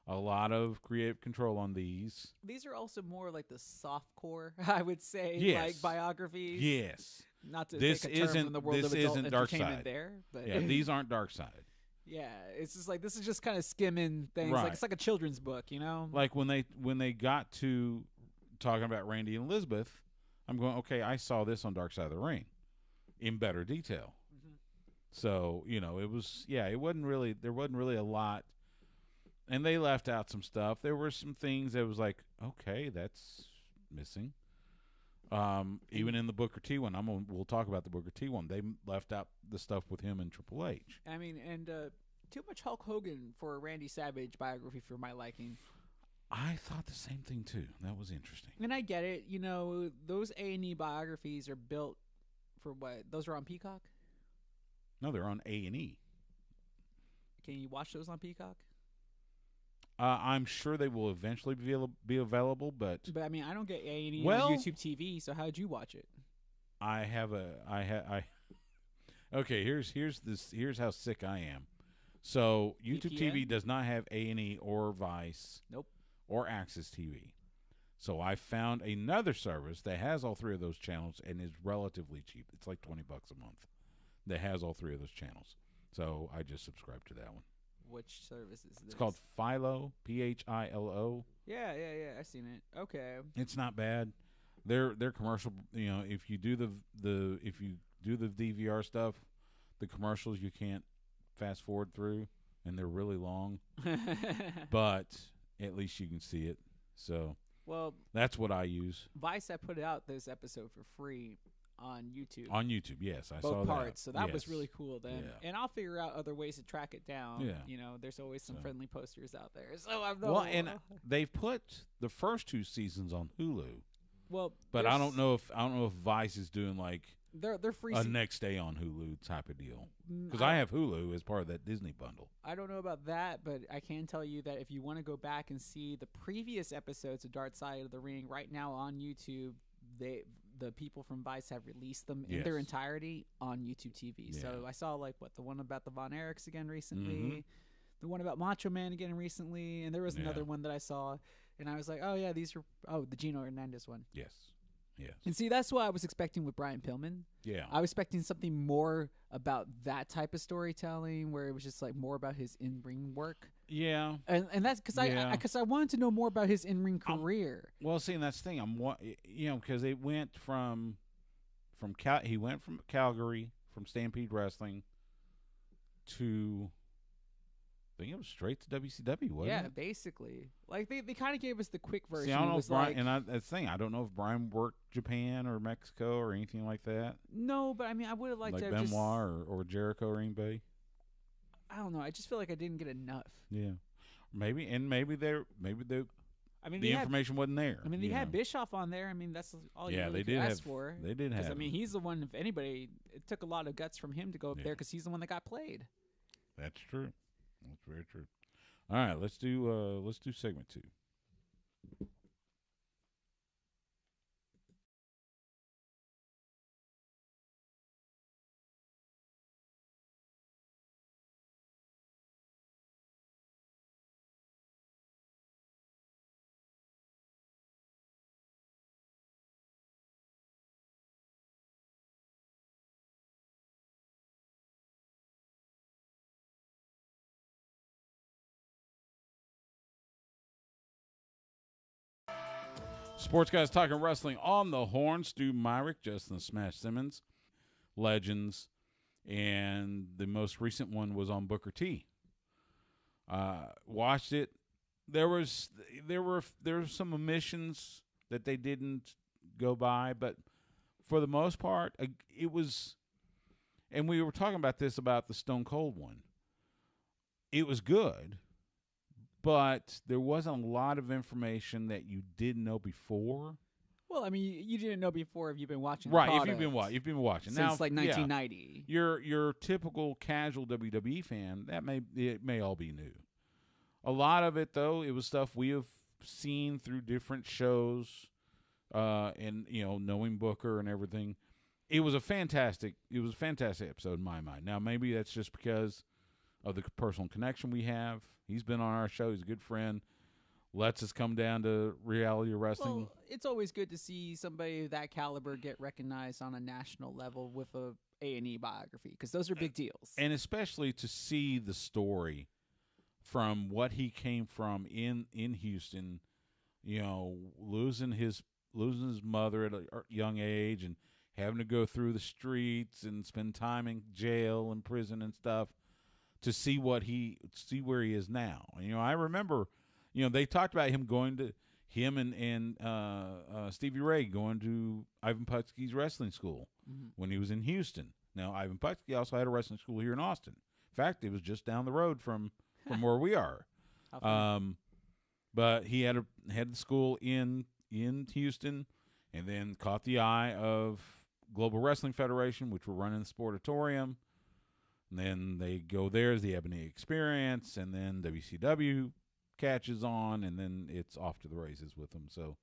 a lot of creative control on these. These are also more like the softcore, I would say, like biographies. Yes, not to take a term from the world of adult entertainment there, but these aren't Dark Side. Yeah, it's just like this is just kind of skimming things. Like it's like a children's book, Like when they got to talking about Randy and Elizabeth, I'm going, okay, I saw this on Dark Side of the Ring in better detail. So it was there wasn't really a lot, and they left out some stuff. There were some things that was like, okay, that's missing. Even in the Booker T one, we'll talk about the Booker T one. They left out the stuff with him and Triple H. I mean, and too much Hulk Hogan for a Randy Savage biography for my liking. I thought the same thing too. That was interesting. And I get it. Those A&E biographies are built for what? Those are on Peacock? No, they're on A&E. Can you watch those on Peacock? I'm sure they will eventually be available, but But I mean, I don't get A&E Well- on YouTube TV, so how'd you watch it? Okay, here's how sick I am. So YouTube VPN? TV does not have A&E or Vice. Nope. Or Access TV. So I found another service that has all three of those channels and is relatively cheap. It's like $20 a month. That has all three of those channels. So I just subscribed to that one. Which service is this? It's called Philo, Philo. Yeah, I've seen it. Okay. It's not bad. Their commercial, if you do the DVR stuff, the commercials you can't fast forward through, and they're really long. But at least you can see it. So Well, that's what I use. Vice had put out this episode for free on YouTube. On YouTube, yes, I both saw parts, that. so that was Yes. really cool then. Yeah. And I'll figure out other ways to track it down. Yeah. There's always some So. friendly posters out there. So I'm Well, and they've put the first 2 seasons on Hulu, well, but I don't know if Vice is doing like they're free. a next day on Hulu type of deal. Because I I have Hulu as part of that Disney bundle. I don't know about that, but I can tell you that if you want to go back and see the previous episodes of Dark Side of the Ring right now on YouTube, the people from Vice have released them in their Yes. entirety on YouTube TV. So Yeah. I saw the one about the Von Erichs again recently, Mhm. the one about Macho Man again recently, and there was another Yeah. one that I saw, and I was like, oh yeah, these are the Gino Hernandez one. Yes. And see, that's what I was expecting with Brian Pillman. Yeah. I was expecting something more about that type of storytelling, where it was just like more about his in-ring work. Yeah. And that's because Yeah. I wanted to know more about his in-ring career. Well, see, and that's the thing. Because it went he went from Calgary, from Stampede Wrestling, to I think it was straight to WCW, wasn't Yeah, it? basically. Like they kind of gave us the quick version. See, I don't It know was if Brian, like, and that's the thing. I don't know if Brian worked Japan or Mexico or anything like that, no, but I mean, I would have liked like to have Benoit or Jericho or anybody. I don't know. I just feel like I didn't get enough. Yeah, maybe the I mean, they had, information wasn't there. I mean, they you had know. Bischoff on there. I mean, that's all you Yeah, really they could did ask have. for. They did have. I mean, he's the one. If anybody, it took a lot of guts from him to go up there because he's the one that got played. That's true. That's very true. All right, let's do segment 2. Sports Guys Talking Wrestling on the Horn. Stu Myrick, Justin Smash Simmons, Legends, and the most recent one was on Booker T. Watched it. There were some omissions that they didn't go by, but for the most part, it was. And we were talking about this about the Stone Cold one. It was good. But there wasn't a lot of information that you didn't know before. Well, I mean, you didn't know before if you've been watching. Right, the if you've been watching since now, like yeah, 1990. your typical casual WWE fan, it may all be new. A lot of it, though, it was stuff we have seen through different shows, and knowing Booker and everything. It was a fantastic episode in my mind. Now, maybe that's just because of the personal connection we have. He's been on our show. He's a good friend. Lets us come down to reality wrestling. Well, it's always good to see somebody of that caliber get recognized on a national level with a A&E biography, because those are big deals. And especially to see the story from what he came from in Houston, losing his mother at a young age and having to go through the streets and spend time in jail and prison and stuff, to see where he is now. I remember, they talked about him and Stevie Ray going to Ivan Putski's wrestling school when he was in Houston. Now, Ivan Putski also had a wrestling school here in Austin. In fact, it was just down the road from where we are. But he had the school in Houston, and then caught the eye of Global Wrestling Federation, which were running the Sportatorium. And then they go there as the Ebony Experience, and then WCW catches on, and then it's off to the races with them. So,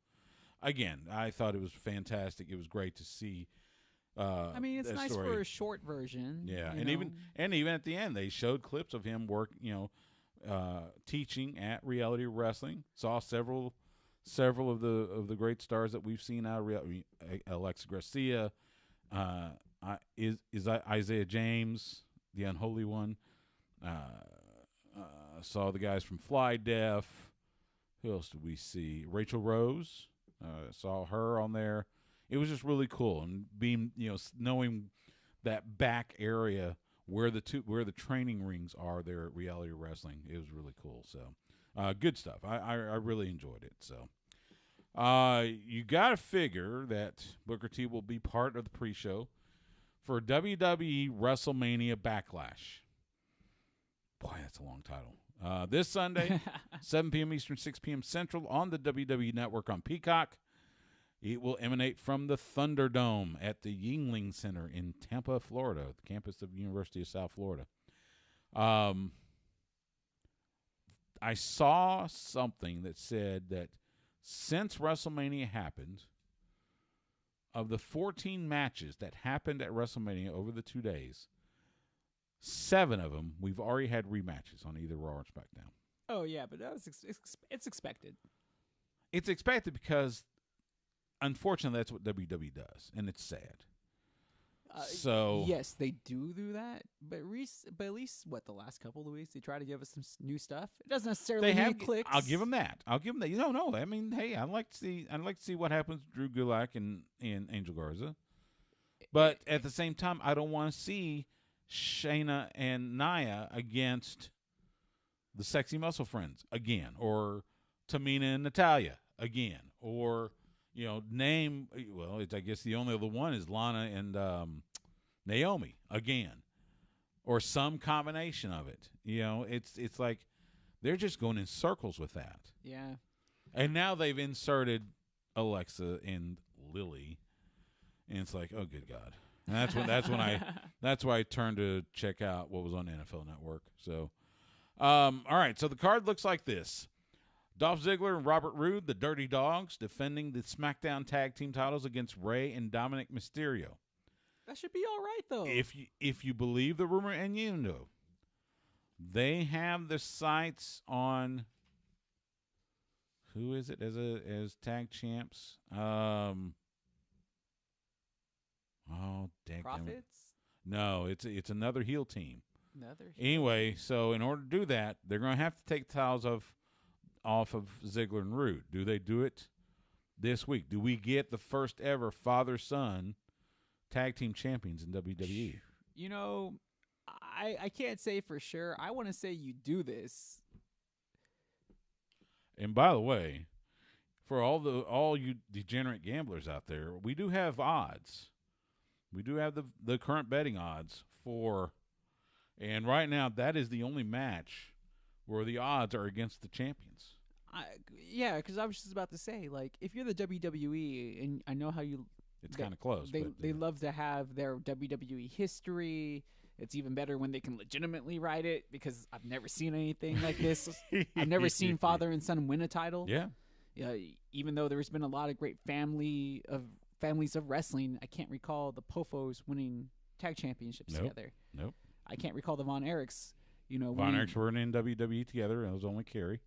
again, I thought it was fantastic. It was great to see. I mean, it's that nice story. for a short version. Yeah, you and know. even at the end, they showed clips of him teaching at Reality Wrestling. Saw several of the great stars that we've seen out of reality. Alexa Garcia, is Isaiah James, the Unholy One. Saw the guys from Fly Deaf. Who else did we see? Rachel Rose. Saw her on there. It was just really cool, and being knowing that back area where the training rings are there at Reality Wrestling, it was really cool. So good stuff. I really enjoyed it. So you got to figure that Booker T will be part of the pre-show for WWE WrestleMania Backlash. Boy, that's a long title. This Sunday, 7 p.m. Eastern, 6 p.m. Central on the WWE Network on Peacock. It will emanate from the Thunderdome at the Yuengling Center in Tampa, Florida, the campus of the University of South Florida. I saw something that said that since WrestleMania happened, of the 14 matches that happened at WrestleMania over the 2 days, 7 of them we've already had rematches on either Raw or SmackDown. Oh yeah, but that was it's expected. It's expected because, unfortunately, that's what WWE does, and it's sad. So yes, they do that, but at least the last couple of weeks they try to give us some new stuff. It doesn't necessarily they mean have clicks. I'll give them that. No. I mean, hey, I'd like to see what happens to Drew Gulak and Angel Garza, but at the same time, I don't want to see Shayna and Nia against the Sexy Muscle Friends again, or Tamina and Natalya again, or I guess the only other one is Lana and Naomi again, or some combination of it. It's like they're just going in circles with that. Yeah. And now they've inserted Alexa and Lily, and it's like, oh, good God. And that's why I turned to check out what was on NFL Network. So, all right. So the card looks like this. Dolph Ziggler and Robert Roode, the Dirty Dogs, defending the SmackDown Tag Team titles against Rey and Dominic Mysterio. That should be all right, though. If you believe the rumor, and they have the sights on who is it as tag champs? Oh, dang! Profits? No, it's another heel team. Anyway, so in order to do that, they're going to have to take the titles off of Ziggler and Roode. Do they do it this week? Do we get the first ever father-son tag team champions in WWE? I can't say for sure. I want to say you do this. And by the way, for all you degenerate gamblers out there, we do have odds. We do have the current betting odds for, and right now that is the only match where the odds are against the champions. Yeah, because I was just about to say, like, if you're the WWE, and I know how it's kind of close. They love to have their WWE history. It's even better when they can legitimately write it, because I've never seen anything like this. I've never seen father and son win a title. Yeah. Even though there's been a lot of great families of wrestling, I can't recall the Pofos winning tag championships together. Nope. I can't recall the Von Erichs. Von Erichs weren't in WWE together. It was only Kerry.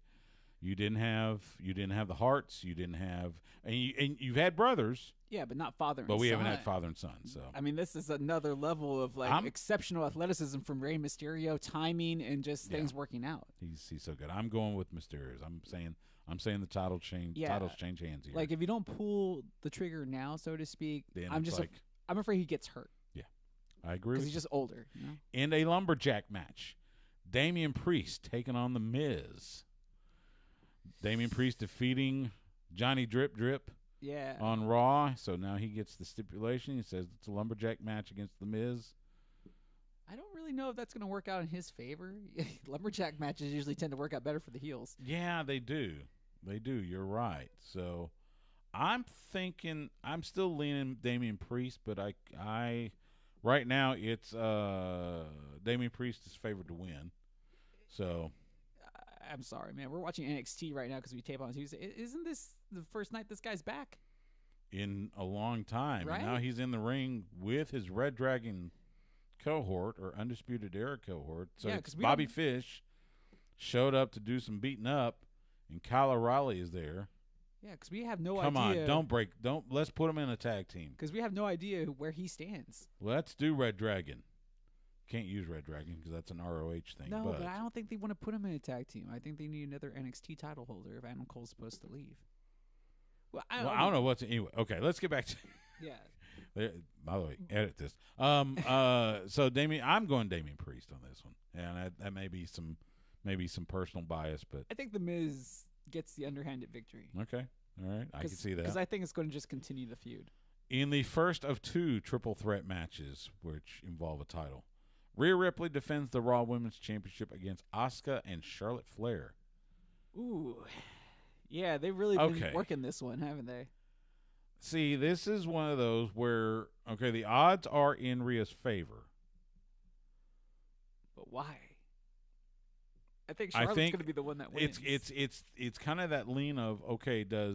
You didn't have the Harts. You didn't have, and you've had brothers. Yeah, but not father and son. But we haven't had father and son. So I mean, this is another level of exceptional athleticism from Rey Mysterio, timing, and just things working out. He's so good. I'm going with Mysterios. I'm saying the titles change hands here. Like, if you don't pull the trigger now, so to speak, then I'm afraid he gets hurt. Yeah, I agree. Because he's just older. In a lumberjack match, Damian Priest taking on The Miz. Damian Priest defeating Johnny Drip Drip on Raw. So now he gets the stipulation. He says it's a lumberjack match against The Miz. I don't really know if that's going to work out in his favor. Lumberjack matches usually tend to work out better for the heels. Yeah, they do. They do. You're right. So I'm still leaning Damian Priest, but I right now it's Damian Priest is favored to win. So I'm sorry, man. We're watching NXT right now because we tape on Tuesday. Isn't this the first night this guy's back? In a long time. Right? And now he's in the ring with his Red Dragon cohort or Undisputed Era cohort. So Yeah, it's 'cause we Bobby don't- Fish showed up to do some beating up, and Kyle O'Reilly is there. Yeah, because we have no Come idea. on, let's put him in a tag team. Because we have no idea where he stands. Let's do Red Dragon. Can't use Red Dragon because that's an ROH thing. No, but I don't think they want to put him in a tag team. I think they need another NXT title holder if Adam Cole's supposed to leave. Well, I don't know what's anyway. Okay, let's get back to. Yeah. By the way, edit this. So Damien, I'm going Damien Priest on this one, and that may be some personal bias, but I think The Miz gets the underhanded victory. okay, all right, I can see that. Because I think it's going to just continue the feud. In the first of 2 triple threat matches, which involve a title, Rhea Ripley defends the Raw Women's Championship against Asuka and Charlotte Flair. Ooh. Yeah, they've really been working this one, haven't they? See, this is one of those where, okay, the odds are in Rhea's favor. But why? I think Charlotte's going to be the one that wins. It's kind of that lean of, okay, do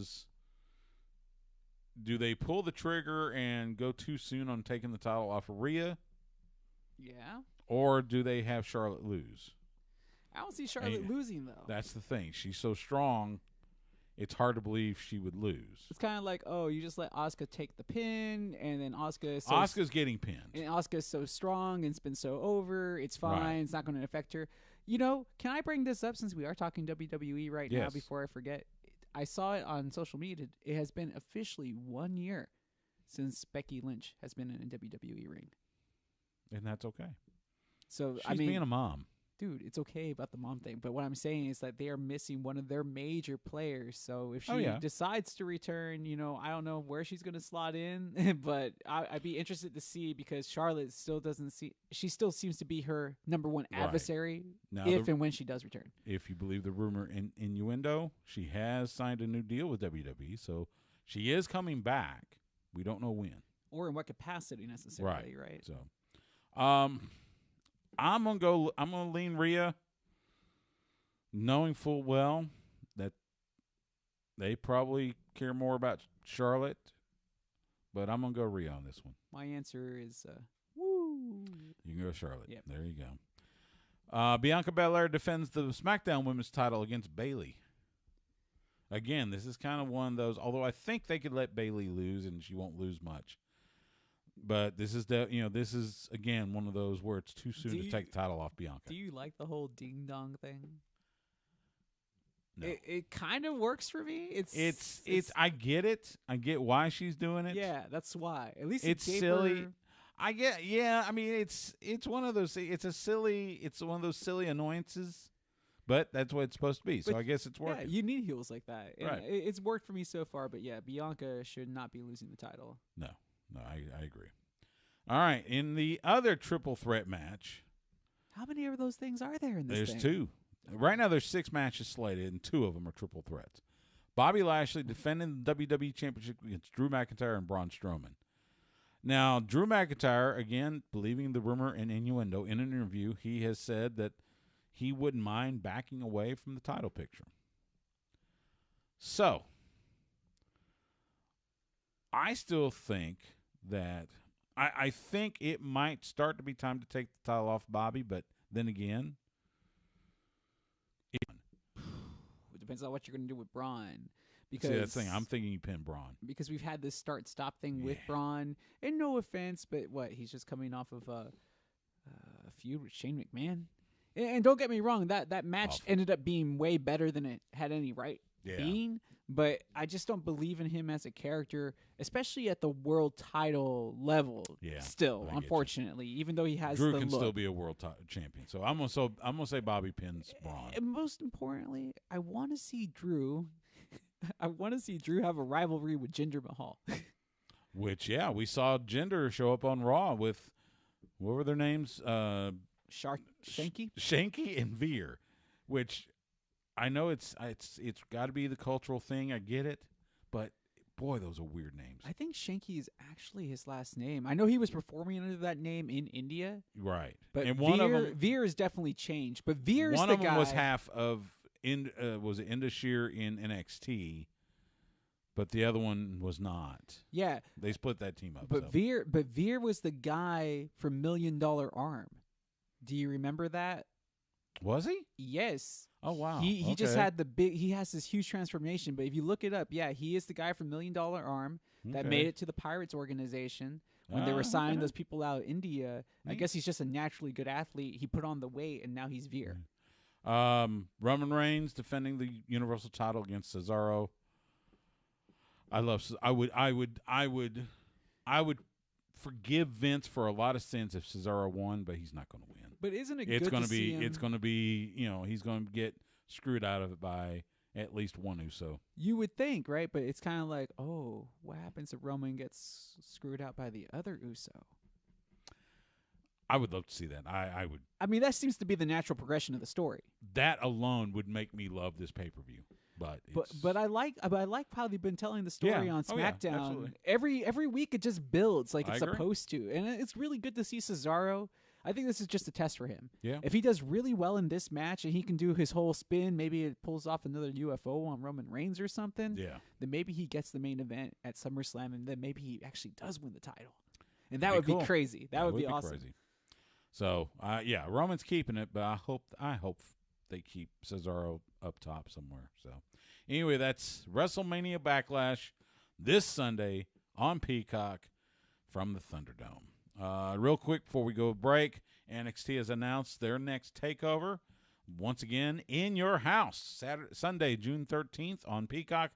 they pull the trigger and go too soon on taking the title off of Rhea? Yeah. Or do they have Charlotte lose? I don't see Charlotte losing, though. That's the thing. She's so strong, it's hard to believe she would lose. It's kind of like, you just let Asuka take the pin, and then Asuka's getting pinned. And Asuka's so strong and it's been so over. It's fine. Right. It's not going to affect her. You know, can I bring this up since we are talking WWE right now before I forget? I saw it on social media. It has been officially 1 year since Becky Lynch has been in a WWE ring. And that's okay. So She's being a mom. Dude, it's okay about the mom thing. But what I'm saying is that they are missing one of their major players. So if she decides to return, I don't know where she's going to slot in. But I'd be interested to see because Charlotte still she still seems to be her number one adversary now and when she does return. If you believe the rumor innuendo, she has signed a new deal with WWE. So she is coming back. We don't know when. Or in what capacity necessarily, right? So, I'm gonna lean Rhea, knowing full well that they probably care more about Charlotte, but I'm gonna go Rhea on this one. My answer is woo. You can go Charlotte. Yep. There you go. Bianca Belair defends the SmackDown Women's title against Bayley. Again, this is kind of one of those. Although I think they could let Bayley lose and she won't lose much. But this is this is again one of those where it's too soon to take the title off Bianca. Do you like the whole ding dong thing? No. It kind of works for me. It's I get it. I get why she's doing it. Yeah, that's why. At least it's silly. I get. Yeah, I mean it's one of those. It's one of those silly annoyances. But that's what it's supposed to be. So I guess it's working. Yeah, you need heels like that. And right. It's worked for me so far. But yeah, Bianca should not be losing the title. No, I agree. All right, in the other triple threat match. How many of those things are there in this There's 2. Right now there's 6 matches slated, and 2 of them are triple threats. Bobby Lashley defending the WWE Championship against Drew McIntyre and Braun Strowman. Now, Drew McIntyre, again, believing the rumor and innuendo, in an interview, he has said that he wouldn't mind backing away from the title picture. So, I still think that I think it might start to be time to take the title off Bobby, but then again, it depends on what you're going to do with Braun. Because see, that's the thing. I'm thinking you pin Braun. Because we've had this start-stop thing with Braun. And no offense, but he's just coming off of a feud with Shane McMahon. And don't get me wrong, that match ended up being way better than it had any right being. But I just don't believe in him as a character, especially at the world title level. Yeah, still, unfortunately, even though he has Drew the can look. still be a world champion. So I'm gonna say Bobby pins Braun. And most importantly, I want to see Drew. I want to see Drew have a rivalry with Jinder Mahal. Which we saw Jinder show up on Raw with what were their names? Shanky and Veer, which. I know it's got to be the cultural thing. I get it, but boy, those are weird names. I think Shanky is actually his last name. I know he was performing under that name in India, right? But and one of them, Veer has definitely changed. But Veer is one the of them guy. was half of was it Indashir in NXT, but the other one was not. Yeah, They split that team up. but Veer was the guy from $1 Million Arm. Do you remember that? Was he? Yes. Oh wow. He just Okay. had he has this huge transformation. But if you look it up, yeah, he is the guy from $1 Million Arm that Okay. made it to the Pirates organization when they were signing okay. those people out of India. I Neat. guess he's just a naturally good athlete. He put on the weight, and now he's Veer. Roman Reigns defending the Universal title against Cesaro. I would forgive Vince for a lot of sins if Cesaro won, but he's not going to win. But isn't it It's good to see be him? it's going to be, he's going to get screwed out of it by at least one Uso. You would think, right? But it's kind of like, oh, what happens if Roman gets screwed out by the other Uso? I would love to see that. I would. I mean, that seems to be the natural progression of the story. That alone would make me love this pay-per-view. But I like how they've been telling the story Yeah. on Oh, yeah, SmackDown. absolutely. Every week it just builds like I it's agree. supposed to, and it's really good to see Cesaro. I think this is just a test for him. Yeah. If he does really well in this match and he can do his whole spin, maybe it pulls off another UFO on Roman Reigns or something. Yeah. Then maybe he gets the main event at SummerSlam, and then maybe he actually does win the title, and that That'd would be be cool. crazy. That would be awesome. Crazy. So yeah, Roman's keeping it, but I hope they keep Cesaro up top somewhere. So anyway, that's WrestleMania Backlash this Sunday on Peacock from the Thunderdome. Real quick before we go to break, NXT has announced their next takeover once again in your house. Sunday, June 13th on Peacock.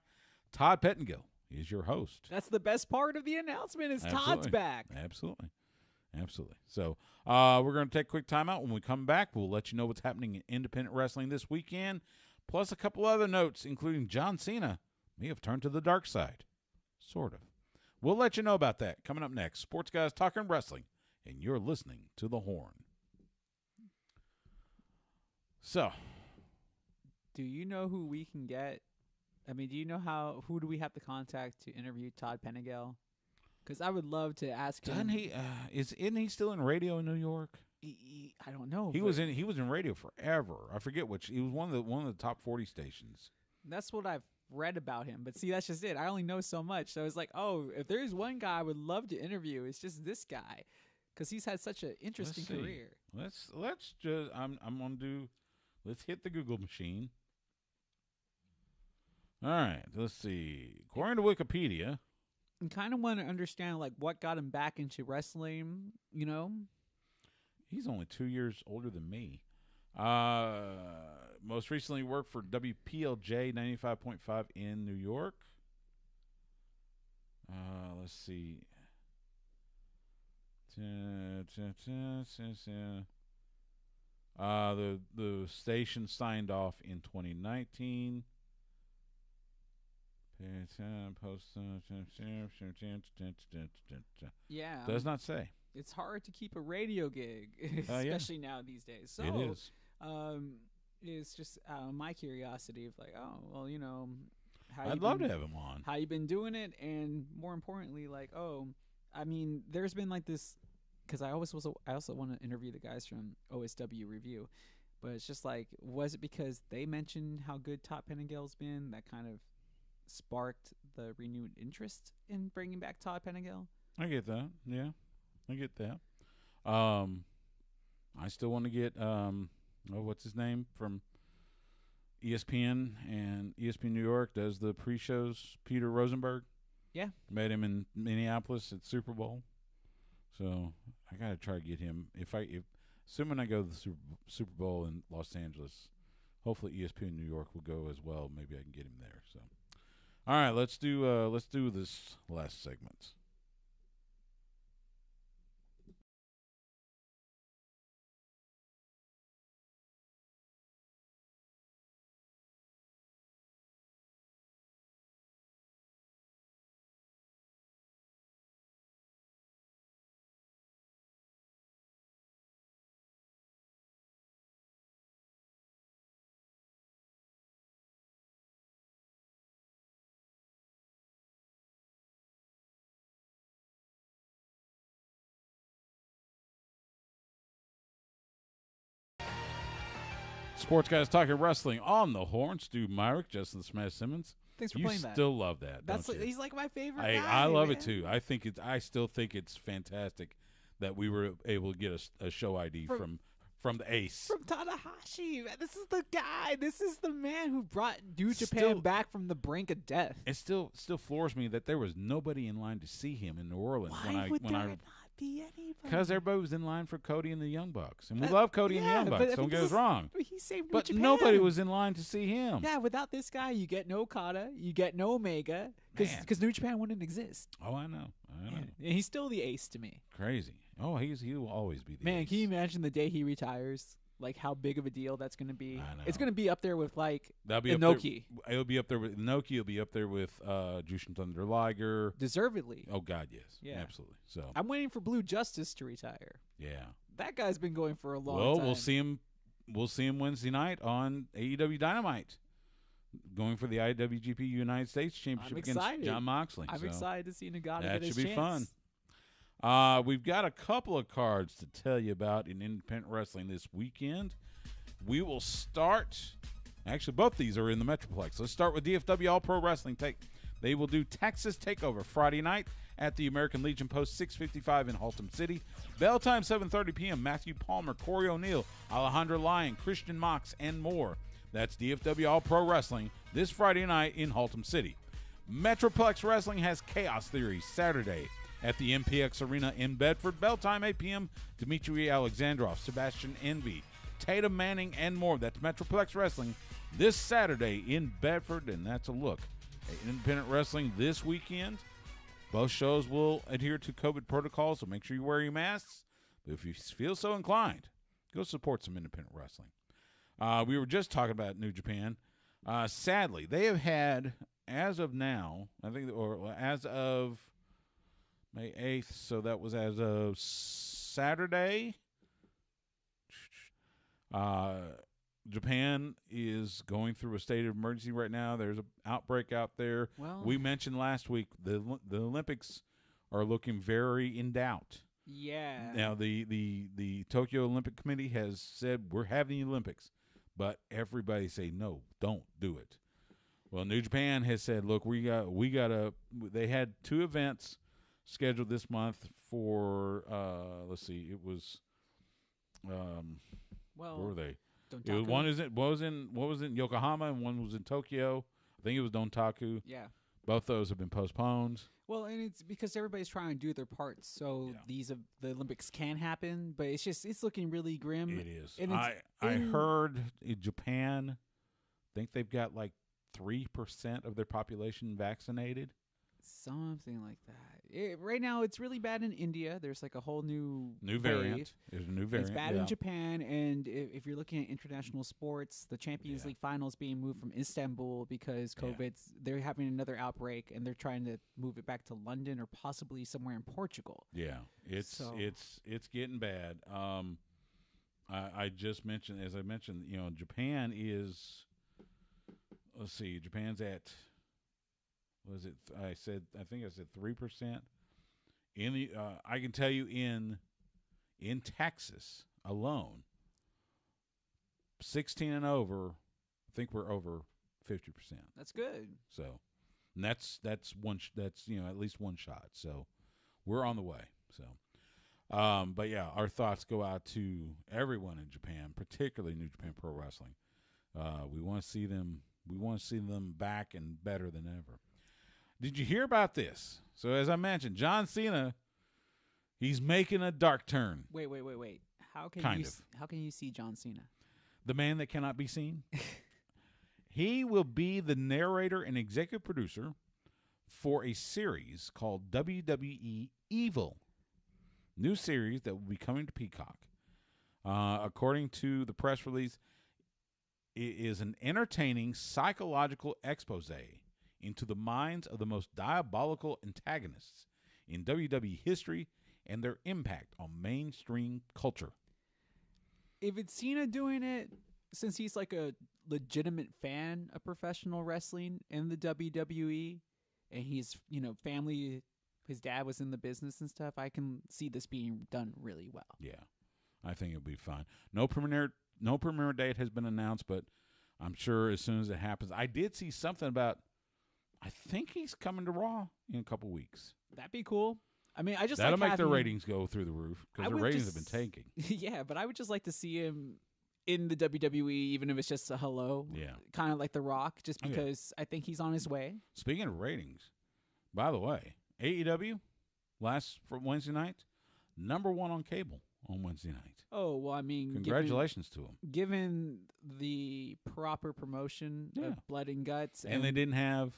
Todd Pettengill is your host. That's the best part of the announcement. Is Todd's Absolutely. back. Absolutely. So we're going to take a quick timeout. When we come back, we'll let you know what's happening in independent wrestling this weekend, plus a couple other notes, including John Cena may have turned to the dark side. Sort of. We'll let you know about that coming up next. Sports Guys Talking Wrestling, and you're listening to The Horn. So, Do you know who we can get? I mean, do you know who do we have to contact to interview Todd Pettengill? Because I would love to ask him. doesn't he? Isn't he still in radio in New York? I don't know. He but was in radio forever. I forget which. He was one of the top 40 stations. That's what I've read about him. But see, that's just it. I only know so much. So it's like, oh, if there's one guy I would love to interview, it's just this guy, because he's had such an interesting Let's see. career. Let's just I'm gonna do. Let's hit the Google machine. All right, let's see. According to Wikipedia, And kind of want to understand like what got him back into wrestling. You know, he's only 2 years older than me. Most recently worked for WPLJ 95.5 in New York. Let's see. The station signed off in 2019. yeah. Does not say. It's hard to keep a radio gig, Yeah. especially now these days. So It is. it's just my curiosity of like, oh, well, you know, I'd love to have him on. how you been doing it, and more importantly, like, oh, I mean, there's been like this, because I also want to interview the guys from OSW Review, but it's just like, was it because they mentioned how good Todd Penningill's been that kind of sparked the renewed interest in bringing back Todd Pettengill? I get that. Yeah, I get that. I still want to get what's his name from ESPN and ESPN New York does the pre-shows. Peter Rosenberg. Yeah. Met him in Minneapolis at Super Bowl. So I gotta try to get him. If assuming I go to the Super Bowl in Los Angeles, hopefully ESPN New York will go as well. Maybe I can get him there. So, all right, let's do this last segment. Sports Guys Talking Wrestling on the Horn. Stu Myrick, Justin Smash Simmons. Thanks for you playing that. Still love that. That's don't you? He's like my favorite I guy. love man. it too. I still think it's fantastic that we were able to get a show ID from the Ace. From Tanahashi. Man, this is the guy. This is the man who brought New Japan Still- back from the brink of death. It still floors me that there was nobody in line to see him in New Orleans Why would there not be anybody? because everybody was in line for Cody and the Young Bucks, and we love Cody and the Young Bucks. Don't get us wrong. He saved New But Japan. nobody was in line to see him. Yeah, without this guy, you get no Okada, you get no Omega, Man. because New Japan wouldn't exist. Oh, I know. And he's still the ace to me. Crazy. Oh, he will always be the Man, ace. can you imagine the day he retires? Like how big of a deal that's going to be? I know. It's going to be up there with like That'll be Inoki. It'll be up there with Inoki. It'll be up there with Jushin Thunder Liger. Deservedly. Oh God, yes. Yeah. Absolutely. So I'm waiting for Blue Justice to retire. yeah. That guy's been going for a long Well, time. we'll see him. We'll see him Wednesday night on AEW Dynamite, going for the IWGP United States Championship I'm against excited. John Moxley. I'm So excited to see Nagata that get his should be chance. fun. We've got a couple of cards to tell you about in independent wrestling this weekend. We will start. Actually, both these are in the Metroplex. Let's start with DFW All Pro Wrestling. They will do Texas Takeover Friday night at the American Legion Post 655 in Haltom City. Bell time 7:30 p.m. Matthew Palmer, Corey O'Neill, Alejandro Lyon, Christian Mox, and more. That's DFW All Pro Wrestling this Friday night in Haltom City. Metroplex Wrestling has Chaos Theory Saturday at the MPX Arena in Bedford. Bell time 8 p.m. Dmitry Alexandrov, Sebastian Envy, Tatum Manning, and more. That's Metroplex Wrestling this Saturday in Bedford, and that's a look at independent wrestling this weekend. Both shows will adhere to COVID protocols, so make sure you wear your masks. But if you feel so inclined, go support some independent wrestling. We were just talking about New Japan. Sadly, they have had, as of now, or as of May 8th, so that was as of Saturday. Japan is going through a state of emergency right now. There's an outbreak out there. Well, We mentioned last week the Olympics are looking very in doubt. yeah. Now, the Tokyo Olympic Committee has said we're having the Olympics, but everybody say no, don't do it. Well, New Japan has said, look, we got they had 2 events scheduled this month for let's see, it was where were they? It was, one was in Yokohama and one was in Tokyo. I think it was Dontaku. Yeah. Both those have been postponed. Well, and it's because everybody's trying to do their parts, so the Olympics can happen, but it's looking really grim. It is. And I heard in Japan, think they've got like 3% of their population vaccinated. Something like that. Right now, it's really bad in India. There's like a whole new variant. wave. There's a new variant. It's bad in Japan, and if you're looking at international sports, the Champions League finals being moved from Istanbul because they're having another outbreak, and they're trying to move it back to London or possibly somewhere in Portugal. Yeah, it's getting bad. I just mentioned, as I mentioned, Japan is. Let's see, Japan's at. Was it? I think I said 3%. In the, I can tell you in Texas alone, 16 and over, I think we're over 50%. That's good. So, and that's one. That's at least one shot. So, we're on the way. So, but yeah, our thoughts go out to everyone in Japan, particularly New Japan Pro Wrestling. We want to see them. We want to see them back and better than ever. Did you hear about this? So as I mentioned, John Cena, he's making a dark turn. Wait. How can you see John Cena? The man that cannot be seen. He will be the narrator and executive producer for a series called WWE Evil. New series that will be coming to Peacock. According to the press release, it is an entertaining psychological expose into the minds of the most diabolical antagonists in WWE history and their impact on mainstream culture. If it's Cena doing it, since he's like a legitimate fan of professional wrestling in the WWE, and he's, family, his dad was in the business and stuff, I can see this being done really well. Yeah, I think it'll be fine. No premiere no premiere date has been announced, but I'm sure as soon as it happens. I did see something about, I think he's coming to Raw in a couple weeks. That'd be cool. I mean, I just That'll like make their having- ratings go through the roof because their ratings have been tanking. Yeah, but I would just like to see him in the WWE, even if it's just a hello. Yeah. Kind of like The Rock, just Okay. because I think he's on his way. Speaking of ratings, by the way, AEW from Wednesday night, #1 on cable on Wednesday night. Oh, well, I mean, Congratulations to them. Given the proper promotion Yeah. of Blood and Guts. And they didn't have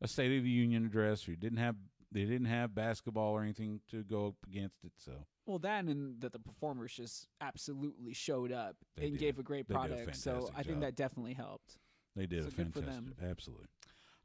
a State of the Union address, or they didn't have basketball or anything to go up against it. So Well, that and that the performers just absolutely showed up They and did. gave a great They did a product. So fantastic I think job. that definitely helped. they did So a good for fantastic, them. absolutely.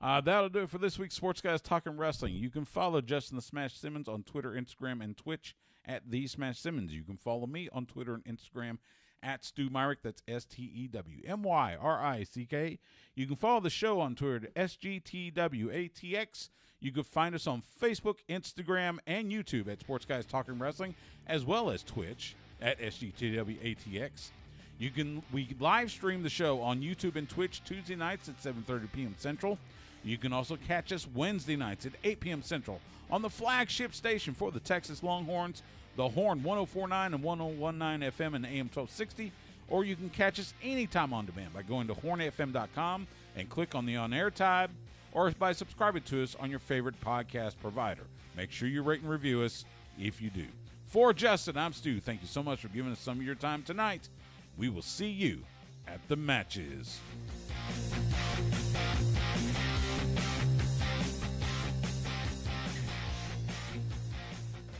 That'll do it for this week's Sports Guys Talking Wrestling. You can follow Justin the Smash Simmons on Twitter, Instagram, and Twitch at The Smash Simmons. You can follow me on Twitter and Instagram at Stu Myrick. That's STEWMYRICK. You can follow the show on Twitter at SGTWATX. You can find us on Facebook, Instagram, and YouTube at Sports Guys Talking Wrestling, as well as Twitch at SGTWATX. We live stream the show on YouTube and Twitch Tuesday nights at 7:30 p.m. Central. You can also catch us Wednesday nights at 8 p.m. Central on the flagship station for the Texas Longhorns, the Horn 104.9 and 101.9 FM and AM 1260. Or you can catch us anytime on demand by going to hornfm.com and click on the on-air tab, or by subscribing to us on your favorite podcast provider. Make sure you rate and review us if you do. For Justin, I'm Stu. Thank you so much for giving us some of your time tonight. We will see you at the matches.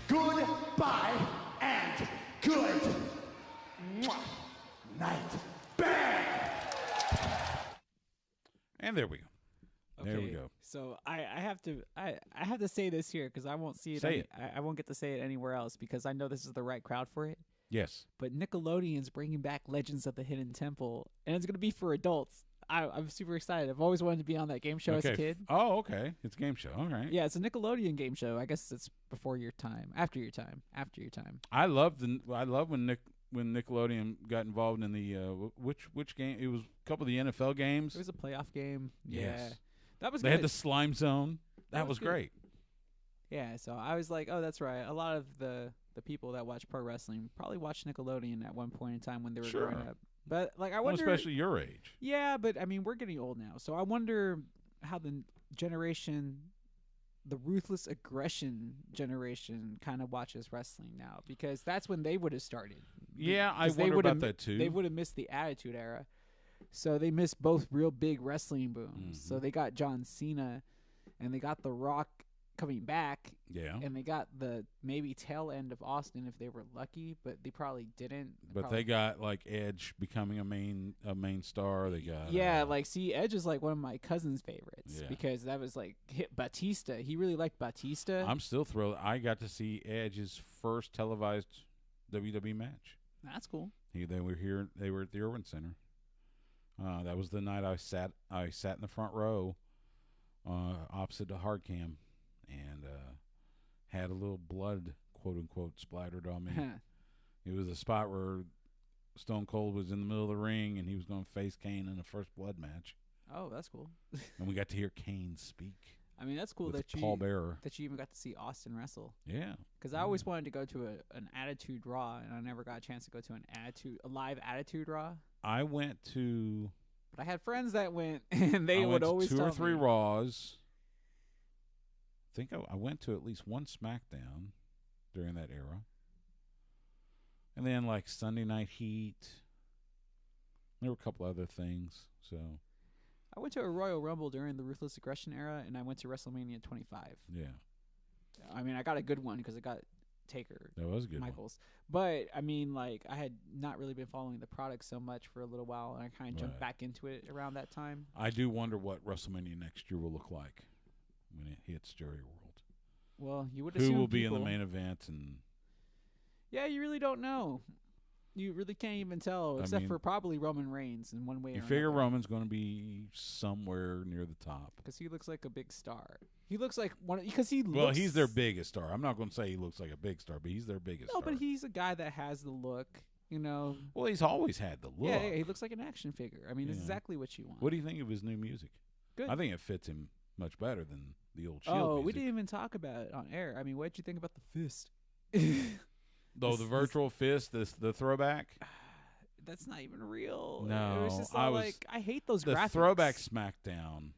Goodbye and good night. Bang! And there we go. There we Okay, go. So I have to say this here because I won't see it. Say it. I won't get to say it anywhere else because I know this is the right crowd for it. Yes. But Nickelodeon's bringing back Legends of the Hidden Temple, and it's going to be for adults. I'm super excited. I've always wanted to be on that game show as a kid. Oh, okay. It's a game show. All right. Yeah, it's a Nickelodeon game show. I guess it's before your time, after your time. I love when Nickelodeon got involved in the which game? It was a couple of the NFL games. It was a playoff game. Yes. Yeah, that was They good. had the slime zone. That was was good. great. Yeah, so I was like, oh, that's right. A lot of the people that watch pro wrestling probably watched Nickelodeon at one point in time when they were Sure. growing up. But like, I Well, wonder, especially your age. yeah, but I mean, we're getting old now, so I wonder how the ruthless aggression generation, kind of watches wrestling now, because that's when they would have started. Yeah, I 'Cause they wonder would've about that too. They would have missed the Attitude Era, so they missed both real big wrestling booms. So they got John Cena, and they got The Rock coming back, Yeah. and they got the maybe tail end of Austin if they were lucky, but they probably didn't. But they got like Edge becoming a main star. They got Edge is like one of my cousin's favorites Yeah. because that was like Batista. He really liked Batista. I'm still thrilled. I got to see Edge's first televised WWE match. That's cool. They were here. They were at the Irwin Center. That was the night I sat in the front row, opposite the hard cam, and had a little blood, quote unquote, splattered on me. It was a spot where Stone Cold was in the middle of the ring, and he was going to face Kane in the first blood match. Oh, that's cool. And we got to hear Kane speak. I mean, that's cool with that Paul Bearer. that you even got to see Austin wrestle. Yeah. Because I always wanted to go to an Attitude Raw, and I never got a chance to go to a live Attitude Raw. I went to. But I had friends that went, and they I would went to always two tell or three me. Raws. I think I went to at least one SmackDown during that era. And then like Sunday Night Heat. There were a couple other things. So I went to a Royal Rumble during the Ruthless Aggression era, and I went to WrestleMania 25. yeah, I mean, I got a good one because I got Taker, that was a good. Michaels. But I mean, like, I had not really been following the product so much for a little while, and I kind of jumped Right. back into it around that time. I do wonder what WrestleMania next year will look like when it hits Jerry World. Well, you would Who assume will be in the people- main event? And Yeah, you really don't know. You really can't even tell, I except mean, for probably Roman Reigns in one way you or figure another. Roman's going to be somewhere near the top. Because he looks like a big star. He looks like one because he Well, looks, he's their biggest star. I'm not going to say he looks like a big star, but he's their biggest No, star. but he's a guy that has the look. You know. Well, he's always had the look. Yeah, he looks like an action figure. I mean, it's exactly what you want. What do you think of his new music? Good. I think it fits him much better than the old Shield Oh, music. we didn't even talk about it on air. I mean, what did you think about the fist? Though the virtual fist, the throwback. That's not even real. No, it was just all I hate those the graphics. throwback SmackDown.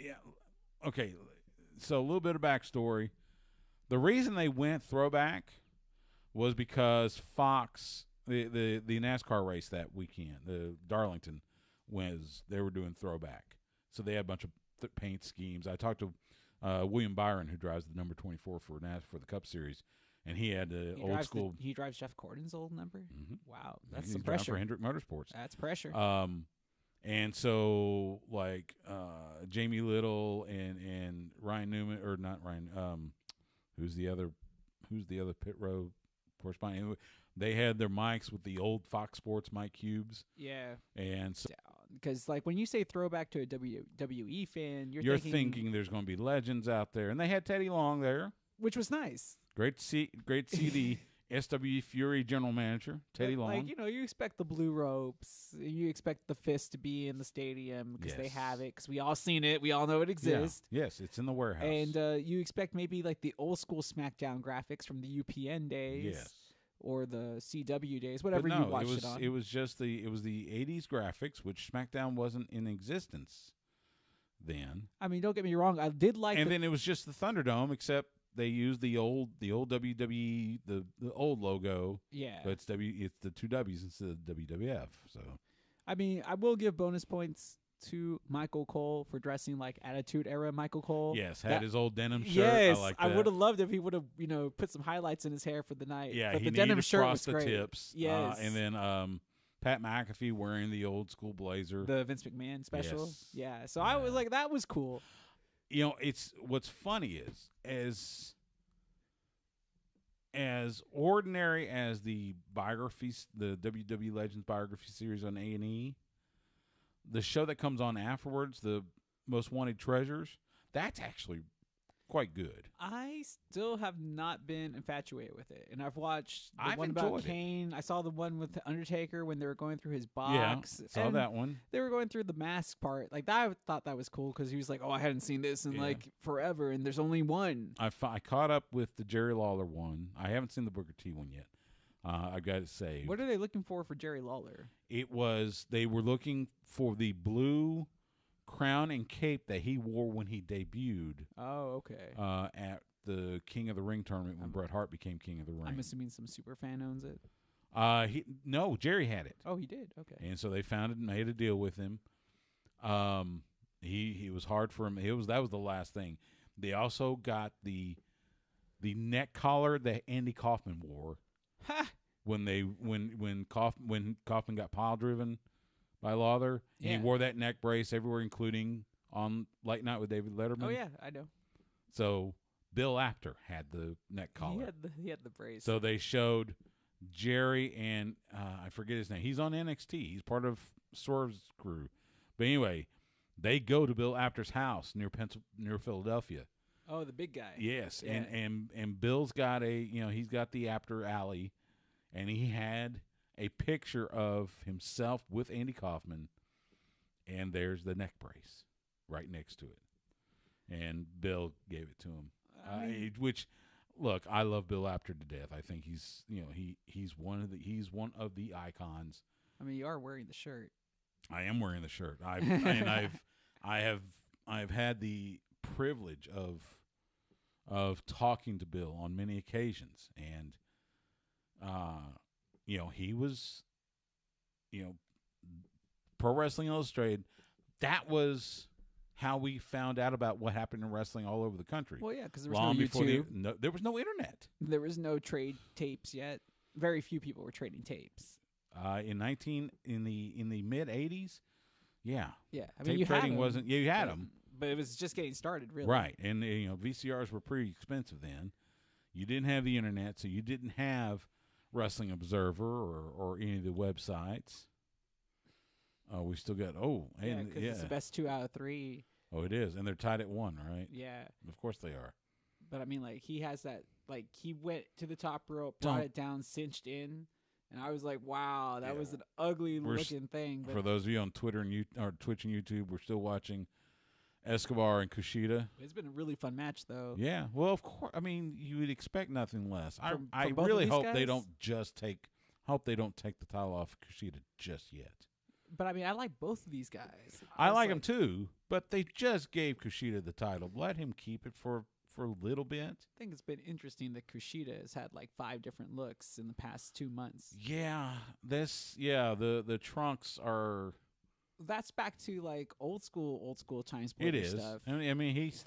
Yeah. Okay, so a little bit of backstory. The reason they went throwback was because Fox, the NASCAR race that weekend, the Darlington, they were doing throwback. So they had a bunch of paint schemes. I talked to William Byron, who drives the number 24 for the Cup Series, and he had the old school. He drives Jeff Gordon's old number. Mm-hmm. Wow, that's He's some driving pressure for Hendrick Motorsports. That's pressure. And so like Jamie Little and Ryan Newman, or not Ryan, who's the other pit row correspondent? Anyway, they had their mics with the old Fox Sports mic cubes. Yeah. And so because like when you say throwback to a WWE fan, you're thinking there's going to be legends out there, and they had Teddy Long there, which was nice. Great to see the SWE Fury general manager Teddy Long. Like, you expect the blue ropes, you expect the fist to be in the stadium because they have it, because we all seen it, we all know it exists. Yeah. Yes, it's in the warehouse. And you expect maybe like the old school SmackDown graphics from the UPN days. Yes. Or the CW days, whatever you watched it on. It was the 80s graphics, which SmackDown wasn't in existence then. I mean, don't get me wrong, I did like. And then it was just the Thunderdome, except they used the old WWE, the old logo. Yeah, but it's the two W's instead of WWF. So, I mean, I will give bonus points to Michael Cole for dressing like Attitude Era Michael Cole. Yes, had his old denim shirt. Yes, I like that. I would have loved if he would have, put some highlights in his hair for the night. Yeah, but he the needed denim to shirt frost was the great. tips. Yes, and then Pat McAfee wearing the old school blazer, the Vince McMahon special. Yes. Yeah, so I was like, that was cool. It's what's funny is as ordinary as the biographies, the WWE Legends biography series on A&E, the show that comes on afterwards, the Most Wanted Treasures, that's actually quite good. I still have not been infatuated with it, and I've watched the I've one about enjoyed it. Kane. I saw the one with the Undertaker when they were going through his box. Yeah, saw and that one. They were going through the mask part. Like that, I thought that was cool because he was like, "Oh, I hadn't seen this in like forever, and there's only one." I caught up with the Jerry Lawler one. I haven't seen the Booker T one yet. I got to say, what are they looking for Jerry Lawler? They were looking for the blue crown and cape that he wore when he debuted. Oh, okay. At the King of the Ring tournament when Bret Hart became King of the Ring. I'm assuming some super fan owns it. Jerry had it. Oh, he did. Okay. And so they found it and made a deal with him. He was hard for him. That was the last thing. They also got the neck collar that Andy Kaufman wore. Ha! When Kaufman got pile driven by Lawler, and he wore that neck brace everywhere, including on Late Night with David Letterman. Oh yeah, I know. So Bill Apter had the neck collar. He had the brace. So they showed Jerry and I forget his name. He's on NXT. He's part of Swerve's crew. But anyway, they go to Bill Apter's house near Philadelphia. Oh, the big guy. Yes, yeah. and Bill's got he's got the Apter alley, and he had a picture of himself with Andy Kaufman, and there's the neck brace right next to it, and Bill gave it to him. Which, look, I love Bill Apter to death. I think he's one of the icons. I mean, you are wearing the shirt. I am wearing the shirt. I've had the privilege of talking to Bill on many occasions, and he was, Pro Wrestling Illustrated. That was how we found out about what happened in wrestling all over the country. Well, yeah, because there was no YouTube. There was no internet. There was no trade tapes yet. Very few people were trading tapes. In the mid '80s, yeah. Yeah, I mean, tape trading wasn't. Yeah, you had them, but it was just getting started, really. Right, and VCRs were pretty expensive then. You didn't have the internet, so you didn't have Wrestling Observer or any of the websites. We still got it's the best 2 out of 3. Oh, it is, and they're tied at 1, right? Yeah, of course they are. But I mean, like he has that like he went to the top rope, brought it down, cinched in, and I was like, wow, that was an ugly looking thing. But for those of you on Twitter and or Twitch and YouTube, we're still watching Escobar and Kushida. It's been a really fun match, though. Yeah, well, of course. I mean, you would expect nothing less. From I both of really these hope guys? they don't take the title off Kushida just yet. But I mean, I like both of these guys. I like him too, but they just gave Kushida the title. Let him keep it for a little bit. I think it's been interesting that Kushida has had like 5 different looks in the past 2 months. Yeah, the trunks are. That's back to like old school time splitter It is. stuff. I mean, he's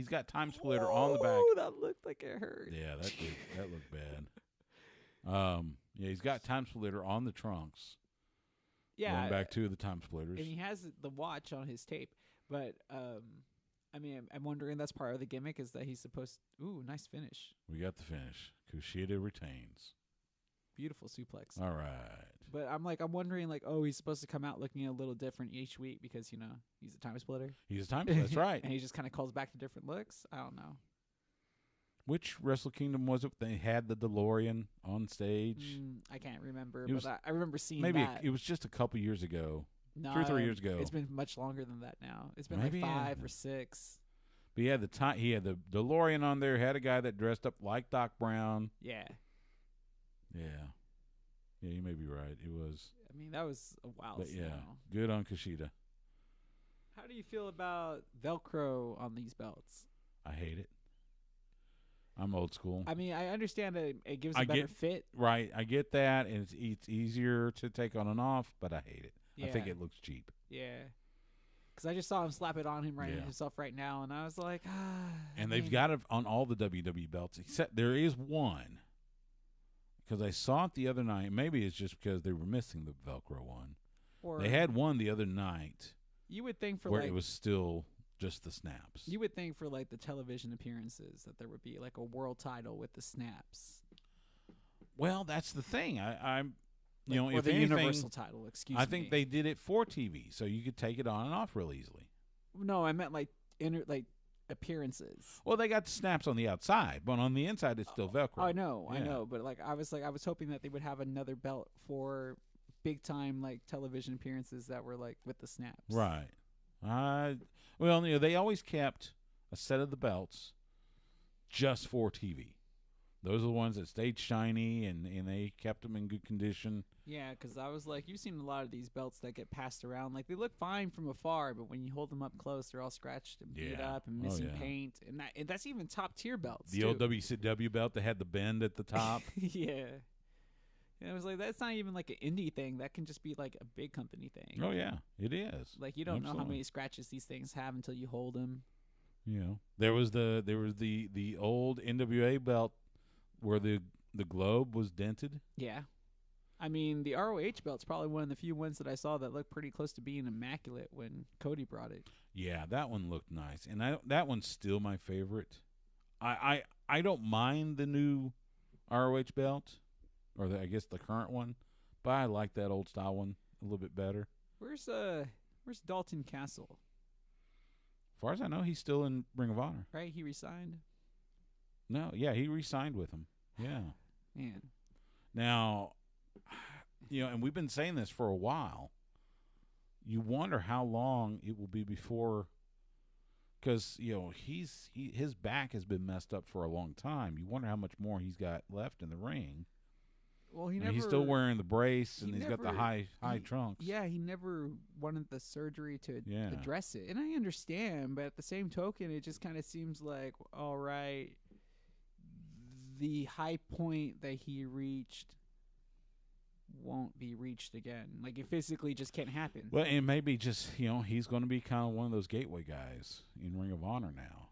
got time splitter on the back. Oh, that looked like it hurt. Yeah, that looked bad. Yeah, he's got time splitter on the trunks. Yeah, going back to the time splitters. and he has the watch on his tape. But I mean, I'm wondering that's part of the gimmick is that he's supposed. Ooh, nice finish. We got the finish. Kushida retains. Beautiful suplex. All right. But I'm wondering, like, oh, he's supposed to come out looking a little different each week because, you know, he's a time splitter. He's a time splitter. That's right. And he just kind of calls back to different looks. I don't know. Which Wrestle Kingdom was it? They had the DeLorean on stage. I can't remember, It was- but I remember seeing Maybe that. it was just a couple years ago. No, 2 or 3 years ago. It's been much longer than that now. It's been Maybe, like 5 yeah. or 6. But he had the DeLorean on there. Had a guy that dressed up like Doc Brown. Yeah. Yeah, you may be right. It was. I mean, that was a while But yeah, now. good on Kushida. How do you feel about Velcro on these belts? I hate it. I'm old school. I mean, I understand that it gives a I better get- fit. Right, I get that, and it's easier to take on and off, but I hate it. I think Yeah. it looks cheap. Yeah. Because I just saw him slap it on him Yeah. himself right now, and I was like, And they've got it on all the WWE belts, except there is one. Because I saw it the other night. Maybe it's just because they were missing the Velcro one. Or They had one the other night you would think for where like it was still just the snaps. you would think for like the television appearances that there would be like a world title with the snaps. Well, that's the thing. I'm, Like, you know, or if the anything, universal title, excuse me. I think they did it for TV, so you could take it on and off real easily. No, I meant like appearances. Well, they got the snaps on the outside, but on the inside it's still Velcro. I know, Yeah. but I was hoping that they would have another belt for big time like television appearances that were like with the snaps. Right. Well, you know, they always kept a set of the belts just for TV. Those are the ones that stayed shiny, and they kept them in good condition. Yeah, because I was like, you've seen a lot of these belts that get passed around. Like, they look fine from afar, but when you hold them up close, they're all scratched and beat Yeah. up and Oh, missing yeah. paint. And that's even top tier belts. The too. old WCW belt that had the bend at the top. Yeah. And I was like, that's not even like an indie thing. That can just be like a big company thing. Oh yeah, it is. Like, you don't know how Absolutely. many scratches these things have until you hold them. You know, there was the old NWA belt where the globe was dented. Yeah. I mean, the ROH belt's probably one of the few ones that I saw that looked pretty close to being immaculate when Cody brought it. Yeah, that one looked nice, and that one's still my favorite. I don't mind the new ROH belt, or I guess the current one, but I like that old style one a little bit better. Where's Dalton Castle? As far as I know, he's still in Ring of Honor. Right? He resigned? No, yeah, he re-signed with him. Yeah. Man. Now, you know, and we've been saying this for a while. You wonder how long it will be before, because you know his back has been messed up for a long time. You wonder how much more he's got left in the ring. Well, And he's still wearing the brace, and he he's got the never- high trunks. Yeah, he never wanted the surgery to Yeah. address it. And I understand, but at the same token, it just kind of seems like, all right, the high point that he reached won't be reached again. Like, it physically just can't happen. Well, and maybe just, you know, he's going to be kind of one of those gateway guys in Ring of Honor now.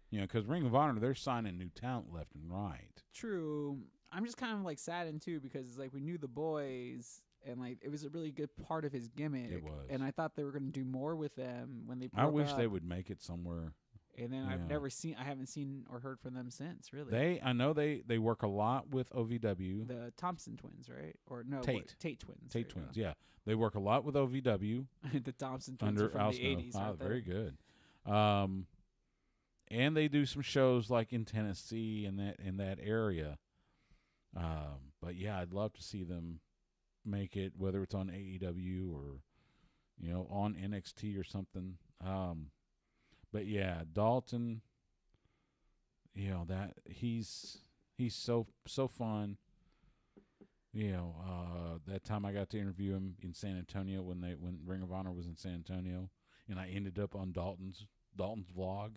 You know, because Ring of Honor, they're signing new talent left and right. True. I'm just kind of, like, saddened, too, because it's like we knew the boys, and, like, it was a really good part of his gimmick. It was. And I thought they were going to do more with them when they I broke wish up. they would make it somewhere. And then Yeah. I haven't seen or heard from them since, really. I know they work a lot with OVW. The Thompson twins, right? Or no, Tate. Tate twins. Tate there you twins, yeah. They work a lot with OVW go. The Thompson twins under are from Al the Snow. 80s. Wow, right there. very good. and they do some shows like in Tennessee and that area. But yeah, I'd love to see them make it, whether it's on AEW or on NXT or something. But yeah, Dalton, that he's so fun. That time I got to interview him in San Antonio when Ring of Honor was in San Antonio, and I ended up on Dalton's vlog,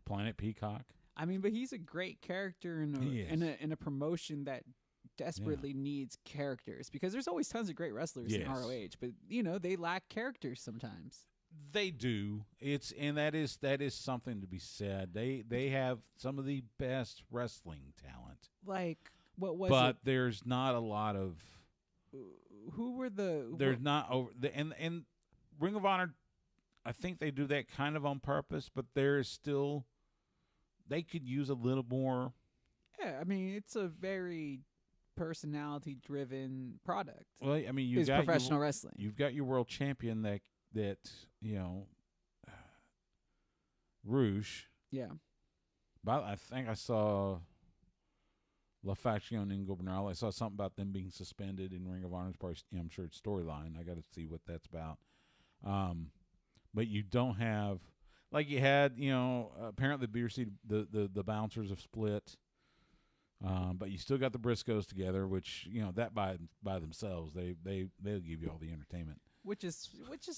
Planet Peacock. I mean, but he's a great character in a promotion that desperately needs characters, because there's always tons of great wrestlers in ROH, but they lack characters sometimes. They do. That is something to be said. They have some of the best wrestling talent. Like, what was but there's not a lot of. Who were the? There's not over and Ring of Honor. I think they do that kind of on purpose, but there is still. They could use a little more. Yeah, I mean, it's a very personality-driven product. Well, I mean, you've it's got professional wrestling. You've got your world champion that Rouge. Yeah. But I think I saw La Faction and Gobernal. I saw something about them being suspended in Ring of Honor's probably, I'm sure it's storyline. I got to see what that's about. But you don't have, like you had, apparently the bouncers have split. But you still got the Briscoes together, which that by themselves they'll give you all the entertainment, which is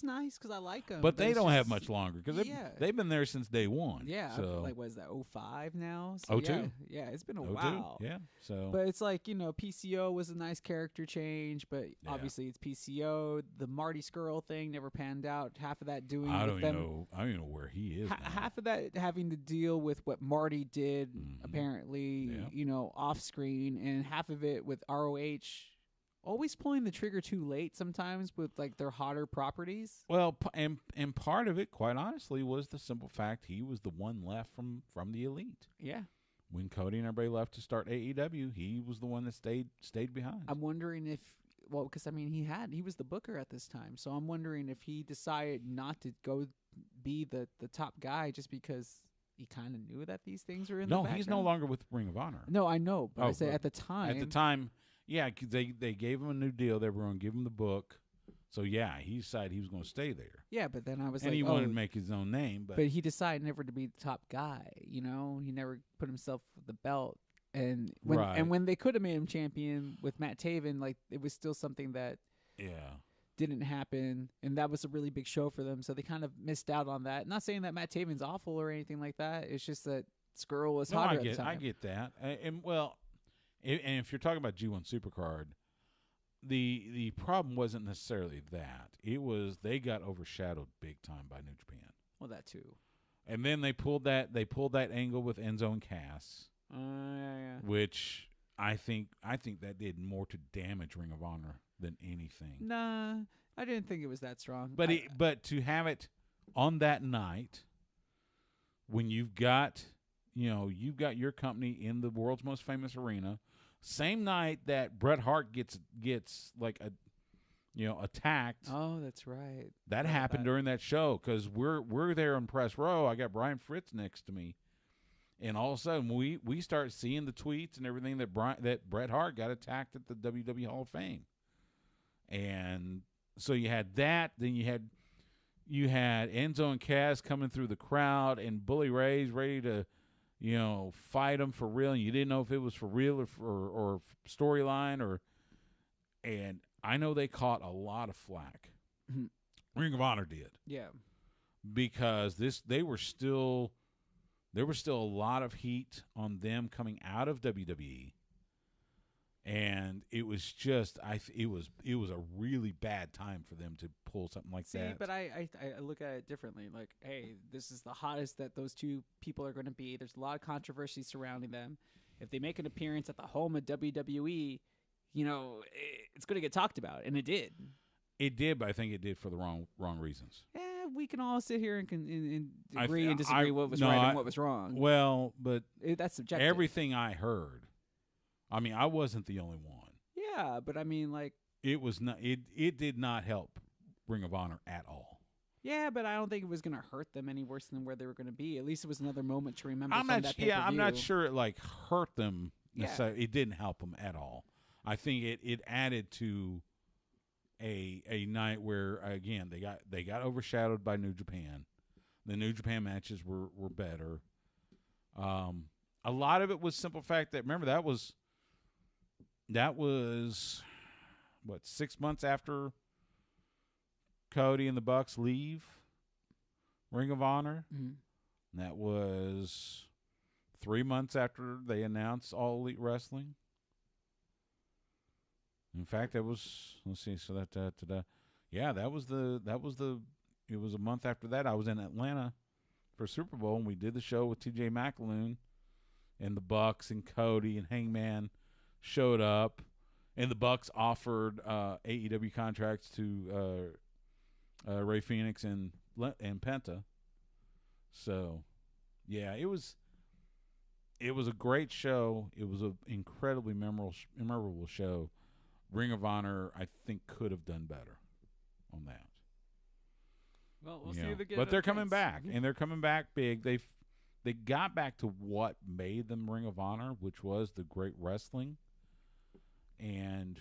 nice because I like them. But they don't have much longer because they've been there since day one. Yeah, so. like was that 05 now? So 02. Yeah, it's been a while. Yeah, so but it's like PCO was a nice character change, but obviously it's PCO. The Marty Skrull thing never panned out. Half of that doing I don't even know where he is. Half of that having to deal with what Marty did apparently, off screen, and half of it with ROH. Always pulling the trigger too late sometimes with like their hotter properties. Well, and part of it, quite honestly, was the simple fact he was the one left from the elite. Yeah. When Cody and everybody left to start AEW, he was the one that stayed behind. I'm wondering if, because I mean he was the booker at this time, so I'm wondering if he decided not to go be the top guy just because he kind of knew that these things were in the background. No, he's no longer with Ring of Honor. No, I know, but I said at the time. At the time. Yeah, cause they gave him a new deal. They were going to give him the book. So, yeah, he decided he was going to stay there. Yeah, but then I was and he wanted to make his own name. But he decided never to be the top guy, He never put himself with the belt. And when they could have made him champion with Matt Taven, like, it was still something that didn't happen. And that was a really big show for them. So they kind of missed out on that. Not saying that Matt Taven's awful or anything like that. It's just that Skrull was hotter at the time. I get that. And if you're talking about G1 Supercard, the problem wasn't necessarily that. It was they got overshadowed big time by New Japan. Well, that too. And then they pulled that angle with Enzo and Cass. Which I think that did more to damage Ring of Honor than anything. Nah, I didn't think it was that strong. But to have it on that night when you've got your company in the world's most famous arena. Same night that Bret Hart gets like attacked. Oh, that's right. That happened during that show because we're there in press row. I got Brian Fritz next to me, and all of a sudden we start seeing the tweets and everything that Bret Hart got attacked at the WWE Hall of Fame, and so you had that. Then you had Enzo and Cass coming through the crowd, and Bully Ray's ready to. Fight them for real, and you didn't know if it was for real or storyline and I know they caught a lot of flack. Ring of Honor did, because there was still a lot of heat on them coming out of WWE, and it was just it was a really bad time for them to pull something like that. But I look at it differently. Like, hey, this is the hottest that those two people are going to be. There's a lot of controversy surrounding them. If they make an appearance at the home of WWE, it's going to get talked about, and it did. It did, but I think it did for the wrong reasons. Yeah, we can all sit here and agree and disagree what was right and what was wrong. Well, but that's subjective. Everything I heard. I mean, I wasn't the only one. Yeah, but I mean, like, it was not. It did not help Ring of Honor at all. Yeah, but I don't think it was going to hurt them any worse than where they were going to be. At least it was another moment to remember I'm from not. that Yeah, I'm not pay-per-view. sure it like hurt them. Yeah. Necessarily. It didn't help them at all. I think it added to a night where again they got overshadowed by New Japan. The New Japan matches were better. A lot of it was simple fact that remember that was what 6 months after Cody and the Bucks leave Ring of Honor. Mhm. That was 3 months after they announced All Elite Wrestling. In fact, that was let's see. So yeah, that was the. It was a month after that. I was in Atlanta for Super Bowl, and we did the show with T.J. McAloon, and the Bucks and Cody and Hangman showed up, and the Bucks offered AEW contracts to Ray Phoenix and Penta. So, yeah, it was a great show. It was an incredibly memorable show. Ring of Honor, I think, could have done better on that. Well, we'll You see know, if they get but they're coming chance. back, and they're coming back big. They got back to what made them Ring of Honor, which was the great wrestling, and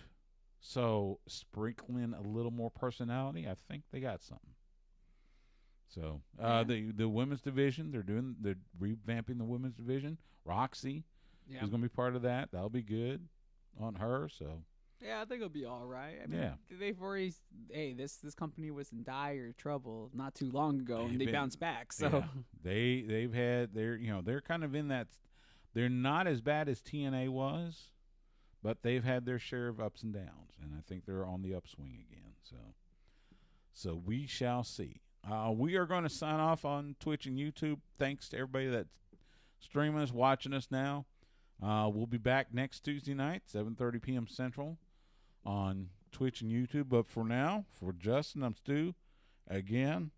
so sprinkling a little more personality, I think they got something. So the women's division, they're revamping the women's division. Roxy Yeah. is going to be part of that. That'll be good on her. So Yeah, I think it'll be all right. I mean, Yeah. they've already. Hey, this company was in dire trouble not too long ago, and They've they been- bounced back. So yeah, they're kind of in that. They're not as bad as TNA was, but they've had their share of ups and downs, and I think they're on the upswing again. So we shall see. We are going to sign off on Twitch and YouTube. Thanks to everybody that's streaming us, watching us now. We'll be back next Tuesday night, 7:30 p.m. Central, on Twitch and YouTube. But for now, for Justin, I'm Stu. Again,